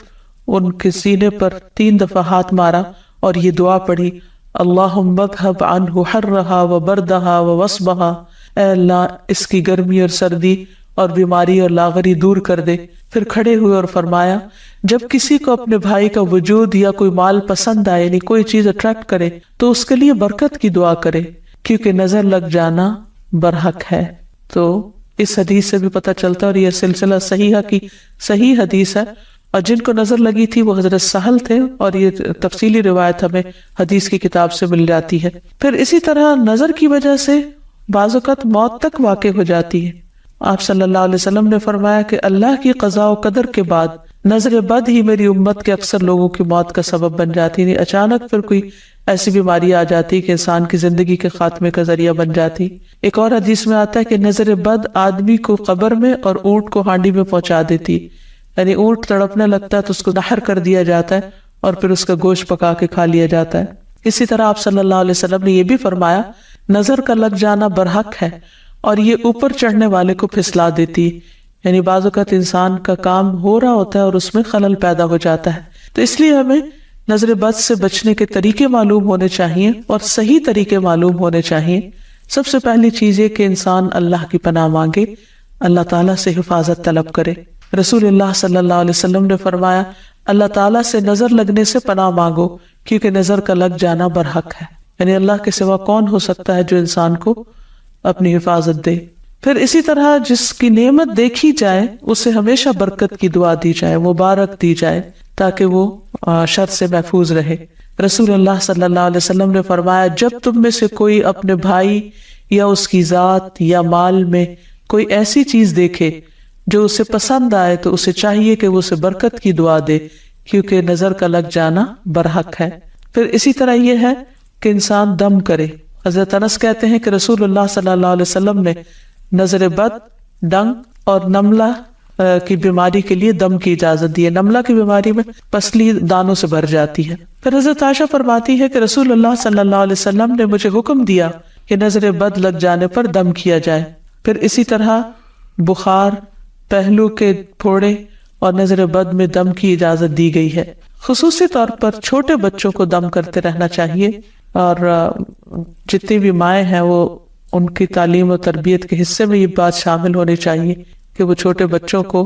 ان کے سینے پر 3 دفعہ ہاتھ مارا اور یہ دعا پڑھی، اللہم اذھب عنہ حرہا وبردہا ووصبہا، اے اللہ اس کی گرمی اور سردی اور بیماری اور لاغری دور کر دے۔ پھر کھڑے ہوئے اور فرمایا، جب کسی کو اپنے بھائی کا وجود یا کوئی مال پسند آئے، یعنی کوئی چیز اٹریکٹ کرے، تو اس کے لیے برکت کی دعا کرے، کیونکہ نظر لگ جانا برحق ہے۔ تو اس حدیث سے بھی پتہ چلتا ہے، اور یہ سلسلہ صحیحہ کی صحیح حدیث ہے، اور جن کو نظر لگی تھی وہ حضرت سہل تھے، اور یہ تفصیلی روایت ہمیں حدیث کی کتاب سے مل جاتی ہے۔ پھر اسی طرح نظر کی وجہ سے بعض اوقات موت تک واقع ہو جاتی ہے۔ آپ صلی اللہ علیہ وسلم نے فرمایا کہ اللہ کی قضاء و قدر کے بعد نظر بد ہی میری امت کے اکثر لوگوں کی موت کا سبب بن جاتی ہے، اچانک پھر کوئی ایسی بیماری آ جاتی کہ انسان کی زندگی کے خاتمے کا ذریعہ بن جاتی۔ ایک اور حدیث میں آتا ہے کہ نظر بد آدمی کو قبر میں اور اونٹ کو ہانڈی میں پہنچا دیتی، یعنی اونٹ تڑپنے لگتا ہے تو اس کو نحر کر دیا جاتا ہے اور پھر اس کا گوشت پکا کے کھا لیا جاتا ہے۔ اسی طرح آپ صلی اللہ علیہ وسلم نے یہ بھی فرمایا نظر کا لگ جانا برحق ہے اور یہ اوپر چڑھنے والے کو پھسلا دیتی، یعنی بعض اوقات انسان کا کام ہو رہا ہوتا ہے اور اس میں خلل پیدا ہو جاتا ہے۔ تو اس لیے ہمیں نظر بد سے بچنے کے طریقے معلوم ہونے چاہیے اور صحیح طریقے معلوم ہونے چاہیے۔ سب سے پہلی چیز یہ کہ انسان اللہ کی پناہ مانگے، اللہ تعالیٰ سے حفاظت طلب کرے۔ رسول اللہ صلی اللہ علیہ وسلم نے فرمایا اللہ تعالیٰ سے نظر لگنے سے پناہ مانگو کیونکہ نظر کا لگ جانا برحق ہے، یعنی اللہ کے سوا کون ہو سکتا ہے جو انسان کو اپنی حفاظت دے۔ پھر اسی طرح جس کی نعمت دیکھی جائے اسے ہمیشہ برکت کی دعا دی جائے، مبارک دی جائے تاکہ وہ شر سے محفوظ رہے۔ رسول اللہ صلی اللہ علیہ وسلم نے فرمایا جب تم میں سے کوئی اپنے بھائی یا اس کی ذات یا مال میں کوئی ایسی چیز دیکھے جو اسے پسند آئے تو اسے چاہیے کہ وہ اسے برکت کی دعا دے کیونکہ نظر کا لگ جانا برحق ہے۔ پھر اسی طرح یہ ہے کہ انسان دم کرے۔ حضرت انس کہتے ہیں کہ رسول اللہ صلی اللہ علیہ وسلم نے نظر بد، ڈنگ اور نملہ کی بیماری کے لیے دم کی اجازت دی ہے۔ نملہ کی بیماری میں پسلی دانوں سے بھر جاتی ہے۔ پھر حضرت عائشہ فرماتی ہے کہ رسول اللہ صلی اللہ علیہ وسلم نے مجھے حکم دیا کہ نظر بد لگ جانے پر دم کیا جائے۔ پھر اسی طرح بخار، پہلو کے پھوڑے اور نظر بد میں دم کی اجازت دی گئی ہے۔ خصوصی طور پر چھوٹے بچوں کو دم کرتے رہنا چاہیے اور جتنی بھی مائیں ہیں وہ ان کی تعلیم و تربیت کے حصے میں یہ بات شامل ہونی چاہیے کہ وہ چھوٹے بچوں کو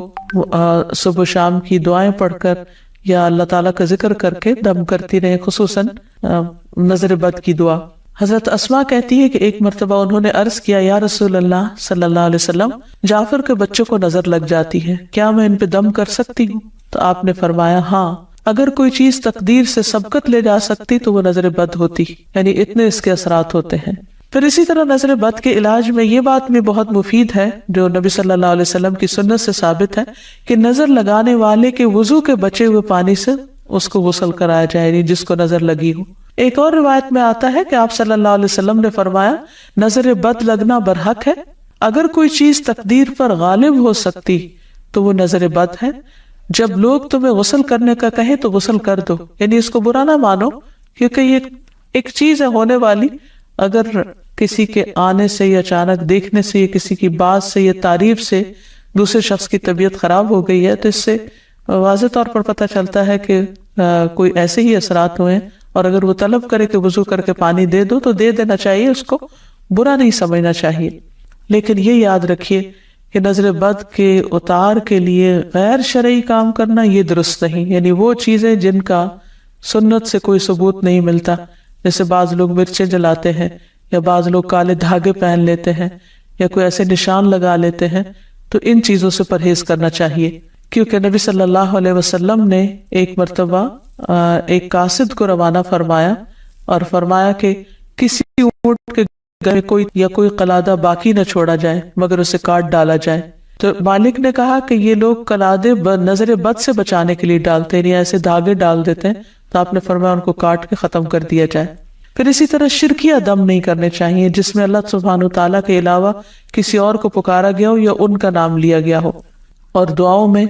صبح و شام کی دعائیں پڑھ کر یا اللہ تعالیٰ کا ذکر کر کے دم کرتی رہیں، خصوصاً نظر بد کی دعا۔ حضرت اسماء کہتی ہے کہ ایک مرتبہ انہوں نے عرض کیا یا رسول اللہ صلی اللہ علیہ وسلم جعفر کے بچوں کو نظر لگ جاتی ہے، کیا میں ان پہ دم کر سکتی ہوں؟ تو آپ نے فرمایا ہاں، اگر کوئی چیز تقدیر سے سبقت لے جا سکتی تو وہ نظر بد ہوتی، یعنی اتنے اس کے اثرات ہوتے ہیں۔ پھر اسی طرح نظر بد کے علاج میں یہ بات بھی بہت مفید ہے جو نبی صلی اللہ علیہ وسلم کی سنت سے ثابت ہے کہ نظر لگانے والے کے وضو کے بچے ہوئے پانی سے اس کو غسل کرایا جائے، یعنی جس کو نظر لگی ہو۔ ایک اور روایت میں آتا ہے کہ آپ صلی اللہ علیہ وسلم نے فرمایا نظر بد لگنا برحق ہے، اگر کوئی چیز تقدیر پر غالب ہو سکتی تو وہ نظر بد ہے۔ جب لوگ تمہیں غسل کرنے کا کہیں تو غسل کر دو، یعنی اس کو برا نہ مانو کیونکہ یہ ایک چیز ہے ہونے والی، اگر کسی کے آنے سے یا اچانک دیکھنے سے یا کسی کی بات سے یا تعریف سے دوسرے شخص کی طبیعت خراب ہو گئی ہے تو اس سے واضح طور پر پتہ چلتا ہے کہ کوئی ایسے ہی اثرات ہوئے ہیں، اور اگر وہ طلب کرے کہ وضو کر کے پانی دے دو تو دے دینا چاہیے، اس کو برا نہیں سمجھنا چاہیے۔ لیکن یہ یاد رکھیے کہ نظر بد کے اتار کے لیے غیر شرعی کام کرنا یہ درست نہیں، یعنی وہ چیزیں جن کا سنت سے کوئی ثبوت نہیں ملتا، جیسے بعض لوگ مرچیں جلاتے ہیں یا بعض لوگ کالے دھاگے پہن لیتے ہیں یا کوئی ایسے نشان لگا لیتے ہیں، تو ان چیزوں سے پرہیز کرنا چاہیے کیونکہ نبی صلی اللہ علیہ وسلم نے ایک مرتبہ ایک قاصد کو روانہ فرمایا اور فرمایا کہ کسی اونٹ کے گلے میں کوئی قلادہ باقی نہ چھوڑا جائے مگر اسے کاٹ ڈالا جائے۔ تو مالک نے کہا کہ یہ لوگ قلادے نظر بد سے بچانے کے لیے ڈالتے ہیں، ایسے دھاگے ڈال دیتے ہیں، تو آپ نے فرمایا ان کو کاٹ کے ختم کر دیا جائے۔ پھر اسی طرح شرکیہ دم نہیں کرنے چاہیے جس میں اللہ سبحانہ وتعالیٰ کے علاوہ کسی اور کو پکارا گیا ہو یا ان کا نام لیا گیا ہو۔ اور دعاؤں میں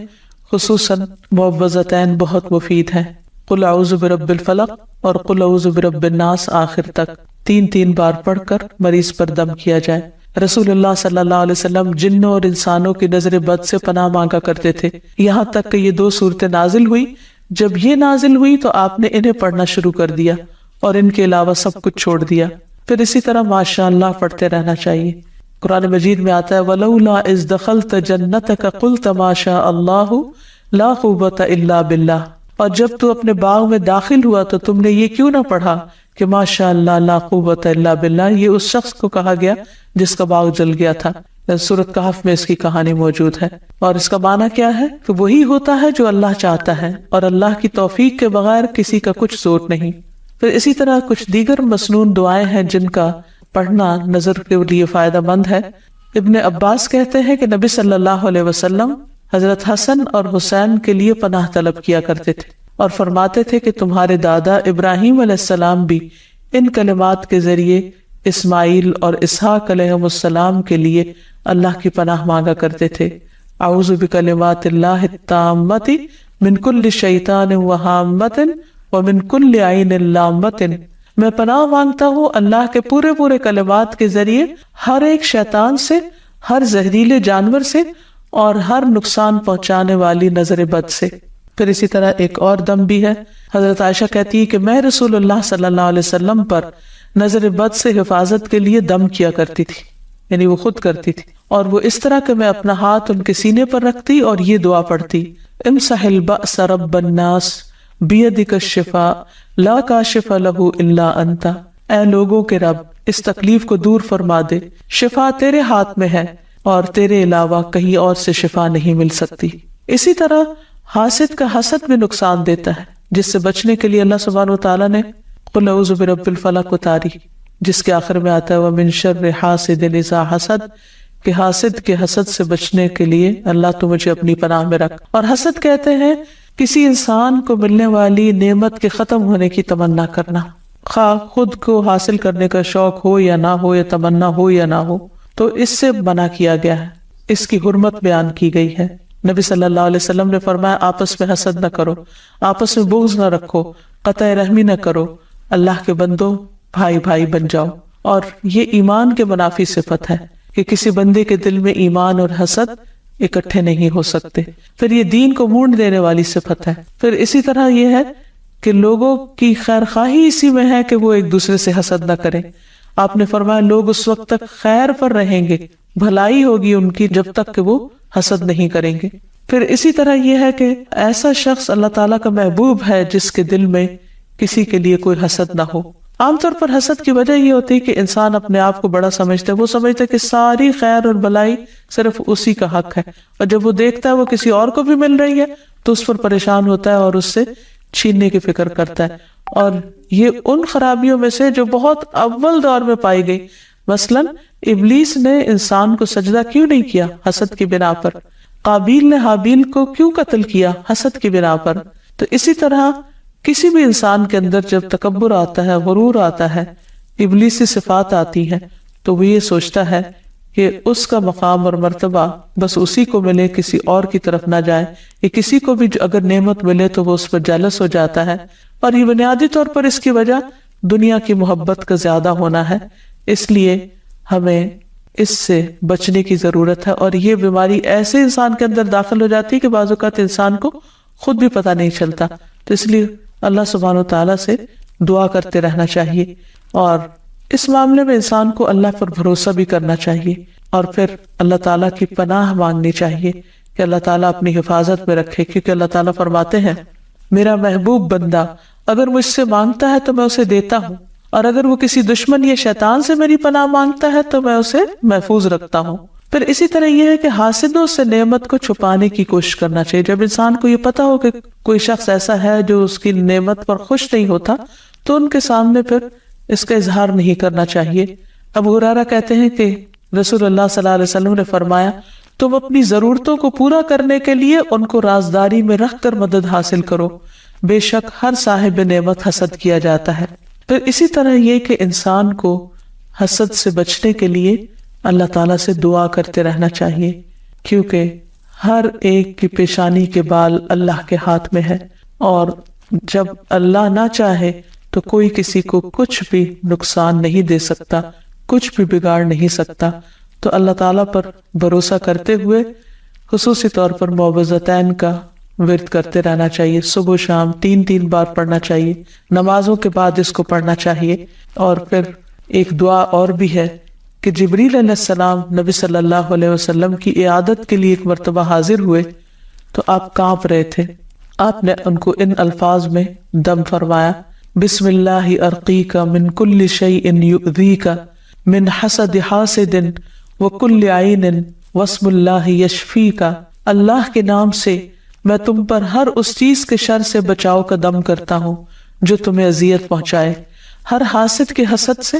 خصوصاً معوذتین بہت مفید ہیں، قل اعوذ برب الفلق اور قل اعوذ برب الناس آخر تک 3 بار پڑھ کر مریض پر دم کیا جائے۔ رسول اللہ صلی اللہ علیہ وسلم جنوں اور انسانوں کی نظر بد سے پناہ مانگا کرتے تھے، یہاں تک کہ یہ 2 صورتیں نازل ہوئی۔ جب یہ نازل ہوئی تو آپ نے انہیں پڑھنا شروع کر دیا اور ان کے علاوہ سب کچھ چھوڑ دیا۔ پھر اسی طرح ماشاء اللہ پڑھتے رہنا چاہیے۔ قرآن مجید میں آتا ہے وَلَوْلَا إِذْ دَخَلْتَ جَنَّتَكَ قُلْتَ مَا شَاءَ اللَّهُ لَا قُوَّةَ إِلَّا بِاللَّهِ، اور جب تو اپنے باغ میں داخل ہوا تو تم نے یہ کیوں نہ پڑھا کہ ماشاء اللہ لا قوت الا باللہ، یہ اس شخص کو کہا گیا جس کا باغ جل گیا تھا۔ سورۃ کہف میں اس کی کہانی موجود ہے، اور اس کا معنی کیا ہے کہ وہی ہوتا ہے جو اللہ چاہتا ہے اور اللہ کی توفیق کے بغیر کسی کا کچھ زور نہیں۔ پھر اسی طرح کچھ دیگر مسنون دعائیں ہیں جن کا پڑھنا نظر کے لیے فائدہ مند ہے۔ ابن عباس کہتے ہیں کہ نبی صلی اللہ علیہ وسلم حضرت حسن اور حسین کے لیے پناہ طلب کیا کرتے تھے اور فرماتے تھے کہ تمہارے دادا ابراہیم علیہ السلام بھی ان کلمات کے ذریعے اسماعیل اور اسحاق علیہ السلام کے لیے اللہ کی پناہ مانگا کرتے تھے۔ اعوذ بکلمات اللہ التامۃ من کل شیطان وہامۃ ومن کل عین لامۃ، میں پناہ مانگتا ہوں اللہ کے پورے کلمات کے ذریعے ہر ایک شیطان سے، ہر زہریلے جانور سے اور ہر نقصان پہنچانے والی نظر بد سے۔ پھر اسی طرح ایک اور دم بھی ہے۔ حضرت عائشہ کہتی ہے کہ میں رسول اللہ صلی اللہ علیہ وسلم پر نظر بد سے حفاظت کے لیے دم کیا کرتی تھی، یعنی وہ خود کرتی تھی، اور وہ اس طرح کہ میں اپنا ہاتھ ان کے سینے پر رکھتی اور یہ دعا پڑھتی، امسح البأس رب الناس بیدک الشفاء لا کاشف لہ الا انت، اے لوگوں کے رب اس تکلیف کو دور فرما دے، شفا تیرے ہاتھ میں ہے اور تیرے علاوہ کہیں اور سے شفا نہیں مل سکتی۔ اسی طرح حاسد کا حسد بھی نقصان دیتا ہے، جس سے بچنے کے لیے اللہ سبحانہ وتعالیٰ نے قل اعوذ برب الفلق اتاری، جس کے آخر میں آتا ہے ومن شر حاسد اذا حسد، کہ حاسد کے حسد سے بچنے کے لیے اللہ تو مجھے اپنی پناہ میں رکھ۔ اور حسد کہتے ہیں کسی انسان کو ملنے والی نعمت کے ختم ہونے کی تمنا کرنا، خواہ خود کو حاصل کرنے کا شوق ہو یا نہ ہو، یا تمنا ہو یا نہ ہو، تو اس سے منع کیا گیا ہے، اس کی حرمت بیان کی گئی ہے۔ نبی صلی اللہ علیہ وسلم نے فرمایا آپس میں حسد نہ کرو، آپس میں بغض نہ رکھو، قطع رحمی نہ کرو، اللہ کے بندو بھائی بھائی بن جاؤ۔ اور یہ ایمان کے منافی صفت ہے کہ کسی بندے کے دل میں ایمان اور حسد اکٹھے نہیں ہو سکتے۔ پھر یہ دین کو مونڈ دینے والی صفت ہے۔ پھر اسی طرح یہ ہے کہ لوگوں کی خیر خواہی اسی میں ہے کہ وہ ایک دوسرے سے حسد نہ کریں۔ آپ نے فرمایا لوگ اس وقت تک خیر پر رہیں گے، بھلائی ہوگی ان کی، جب تک کہ وہ حسد نہیں کریں گے۔ پھر اسی طرح یہ ہے کہ ایسا شخص اللہ تعالیٰ کا محبوب ہے جس کے دل میں کسی کے لیے کوئی حسد نہ ہو۔ عام طور پر حسد کی وجہ یہ ہوتی ہے کہ انسان اپنے آپ کو بڑا سمجھتا ہے، وہ سمجھتا ہے کہ ساری خیر اور بھلائی صرف اسی کا حق ہے، اور جب وہ دیکھتا ہے وہ کسی اور کو بھی مل رہی ہے تو اس پر پریشان ہوتا ہے اور اس سے چھیننے کی فکر کرتا ہے۔ اور یہ ان خرابیوں میں سے جو بہت اول دور میں پائی گئی، مثلا ابلیس نے انسان کو سجدہ کیوں نہیں کیا؟ حسد کی بنا پر۔ قابیل نے حابیل کو کیوں قتل کیا؟ حسد کی بنا پر۔ تو اسی طرح کسی بھی انسان کے اندر جب تکبر آتا ہے، غرور آتا ہے، ابلیسی صفات آتی ہیں، تو وہ یہ سوچتا ہے کہ اس کا مقام اور مرتبہ بس اسی کو ملے، کسی اور کی طرف نہ جائے، یا کسی کو بھی اگر نعمت ملے تو وہ اس پر جالس ہو جاتا ہے۔ اور یہ بنیادی طور پر اس کی وجہ دنیا کی محبت کا زیادہ ہونا ہے۔ اس لیے ہمیں اس سے بچنے کی ضرورت ہے، اور یہ بیماری ایسے انسان کے اندر داخل ہو جاتی ہے کہ بعض اوقات انسان کو خود بھی پتہ نہیں چلتا۔ تو اس لیے اللہ سبحانہ وتعالیٰ سے دعا کرتے رہنا چاہیے، اور اس معاملے میں انسان کو اللہ پر بھروسہ بھی کرنا چاہیے، اور پھر اللہ تعالیٰ کی پناہ مانگنی چاہیے کہ اللہ تعالیٰ اپنی حفاظت میں رکھے، کیونکہ اللہ تعالیٰ فرماتے ہیں میرا محبوب بندہ اگر مجھ سے مانگتا ہے تو میں اسے دیتا ہوں، اور اگر وہ کسی دشمن یا شیطان سے میری پناہ مانگتا ہے تو میں اسے محفوظ رکھتا ہوں۔ پھر اسی طرح یہ ہے کہ حاسدوں سے نعمت کو چھپانے کی کوشش کرنا چاہیے۔ جب انسان کو یہ پتا ہو کہ کوئی شخص ایسا ہے جو اس کی نعمت پر خوش نہیں ہوتا تو ان کے سامنے پھر اس کا اظہار نہیں کرنا چاہیے۔ ابو ہریرہ کہتے ہیں کہ رسول اللہ صلی اللہ علیہ وسلم نے فرمایا تم اپنی ضرورتوں کو پورا کرنے کے لیے ان کو رازداری میں رکھ کر مدد حاصل کرو، بے شک ہر صاحب نعمت حسد کیا جاتا ہے۔ پھر اسی طرح یہ کہ انسان کو حسد سے بچنے کے لیے اللہ تعالیٰ سے دعا کرتے رہنا چاہیے، کیونکہ ہر ایک کی پیشانی کے بال اللہ کے ہاتھ میں ہے، اور جب اللہ نہ چاہے تو کوئی کسی کو کچھ بھی نقصان نہیں دے سکتا، کچھ بھی بگاڑ نہیں سکتا۔ تو اللہ تعالیٰ پر بھروسہ کرتے ہوئے خصوصی طور پر معوذتین کا ورد کرتے رہنا چاہیے، صبح و شام 3 بار پڑھنا چاہیے، نمازوں کے بعد اس کو پڑھنا چاہیے۔ اور پھر ایک دعا اور بھی ہے کہ جبریل علیہ السلام نبی صلی اللہ علیہ وسلم کی عیادت کے لیے ایک مرتبہ حاضر ہوئے تو آپ کانپ رہے تھے۔ آپ نے ان کو ان الفاظ میں دم فرمایا، بسم اللہ ارقیک من کل شیء یؤذیک من حسد حاسد وکل عین واسم اللہ یشفیک، اللہ کے نام سے میں تم پر ہر اس چیز کے شر سے بچاؤ کا دم کرتا ہوں جو تمہیں اذیت پہنچائے، ہر حاسد کے حسد سے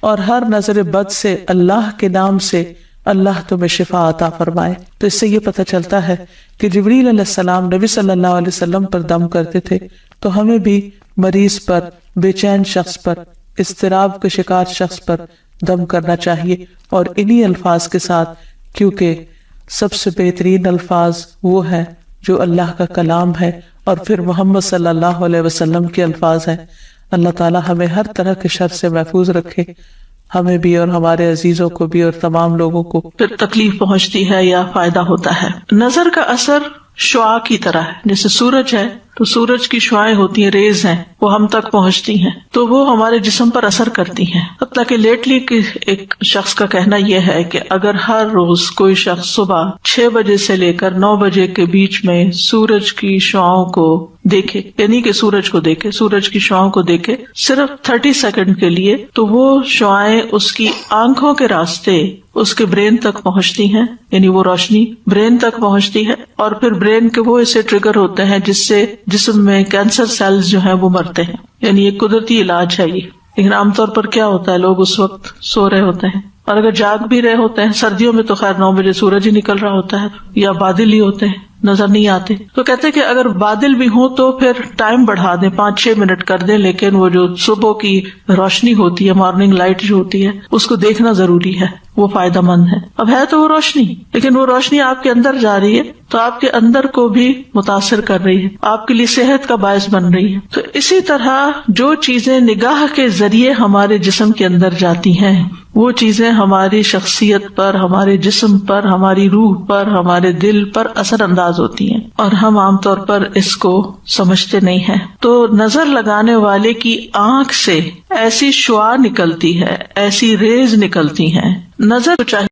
اور ہر نظر بد سے اللہ کے نام سے اللہ تمہیں شفا عطا فرمائے۔ تو اس سے یہ پتہ چلتا ہے کہ جبریل علیہ السلام نبی صلی اللہ علیہ وسلم پر دم کرتے تھے، تو ہمیں بھی مریض پر، بے چین شخص پر، اضطراب کے شکار شخص پر دم کرنا چاہیے، اور انہی الفاظ کے ساتھ، کیونکہ سب سے بہترین الفاظ وہ ہیں جو اللہ کا کلام ہے اور پھر محمد صلی اللہ علیہ وسلم کے الفاظ ہیں۔ اللہ تعالی ہمیں ہر طرح کے شر سے محفوظ رکھے، ہمیں بھی اور ہمارے عزیزوں کو بھی اور تمام لوگوں کو۔ پھر تکلیف پہنچتی ہے یا فائدہ ہوتا ہے۔ نظر کا اثر شعاع کی طرح ہے، جیسے سورج ہے تو سورج کی شعائیں ہوتی ہیں، ریز ہیں، وہ ہم تک پہنچتی ہیں تو وہ ہمارے جسم پر اثر کرتی ہیں۔ حتیٰ کہ لیٹلی ایک شخص کا کہنا یہ ہے کہ اگر ہر روز کوئی شخص صبح 6 بجے سے لے کر 9 بجے کے بیچ میں سورج کی شعاؤں کو دیکھے، یعنی کہ سورج کو دیکھے، سورج کی شعاؤں کو دیکھے صرف 30 سیکنڈ کے لیے، تو وہ شعائیں اس کی آنکھوں کے راستے اس کے برین تک پہنچتی ہیں، یعنی وہ روشنی برین تک پہنچتی ہے، اور پھر برین کے وہ ایسے ٹریگر ہوتے ہیں جس سے جسم میں کینسر سیلز جو ہیں وہ مرتے ہیں۔ یعنی ایک قدرتی علاج ہے یہ۔ لیکن عام طور پر کیا ہوتا ہے، لوگ اس وقت سو رہے ہوتے ہیں، اور اگر جاگ بھی رہے ہوتے ہیں، سردیوں میں تو خیر 9 بجے سورج ہی نکل رہا ہوتا ہے، یا بادل ہی ہوتے ہیں، نظر نہیں آتے، تو کہتے ہیں کہ اگر بادل بھی ہوں تو پھر ٹائم بڑھا دیں، 5-6 منٹ کر دیں، لیکن وہ جو صبح کی روشنی ہوتی ہے، مارننگ لائٹ جو ہوتی ہے، اس کو دیکھنا ضروری ہے، وہ فائدہ مند ہے۔ اب ہے تو وہ روشنی، لیکن وہ روشنی آپ کے اندر جا رہی ہے تو آپ کے اندر کو بھی متاثر کر رہی ہے، آپ کے لیے صحت کا باعث بن رہی ہے۔ تو اسی طرح جو چیزیں نگاہ کے ذریعے ہمارے جسم کے اندر جاتی ہیں، وہ چیزیں ہماری شخصیت پر، ہمارے جسم پر، ہماری روح پر، ہمارے دل پر اثر انداز ہوتی ہیں، اور ہم عام طور پر اس کو سمجھتے نہیں ہیں۔ تو نظر لگانے والے کی آنکھ سے ایسی شعاع نکلتی ہے، ایسی ریز نکلتی ہیں، نظر چاہیے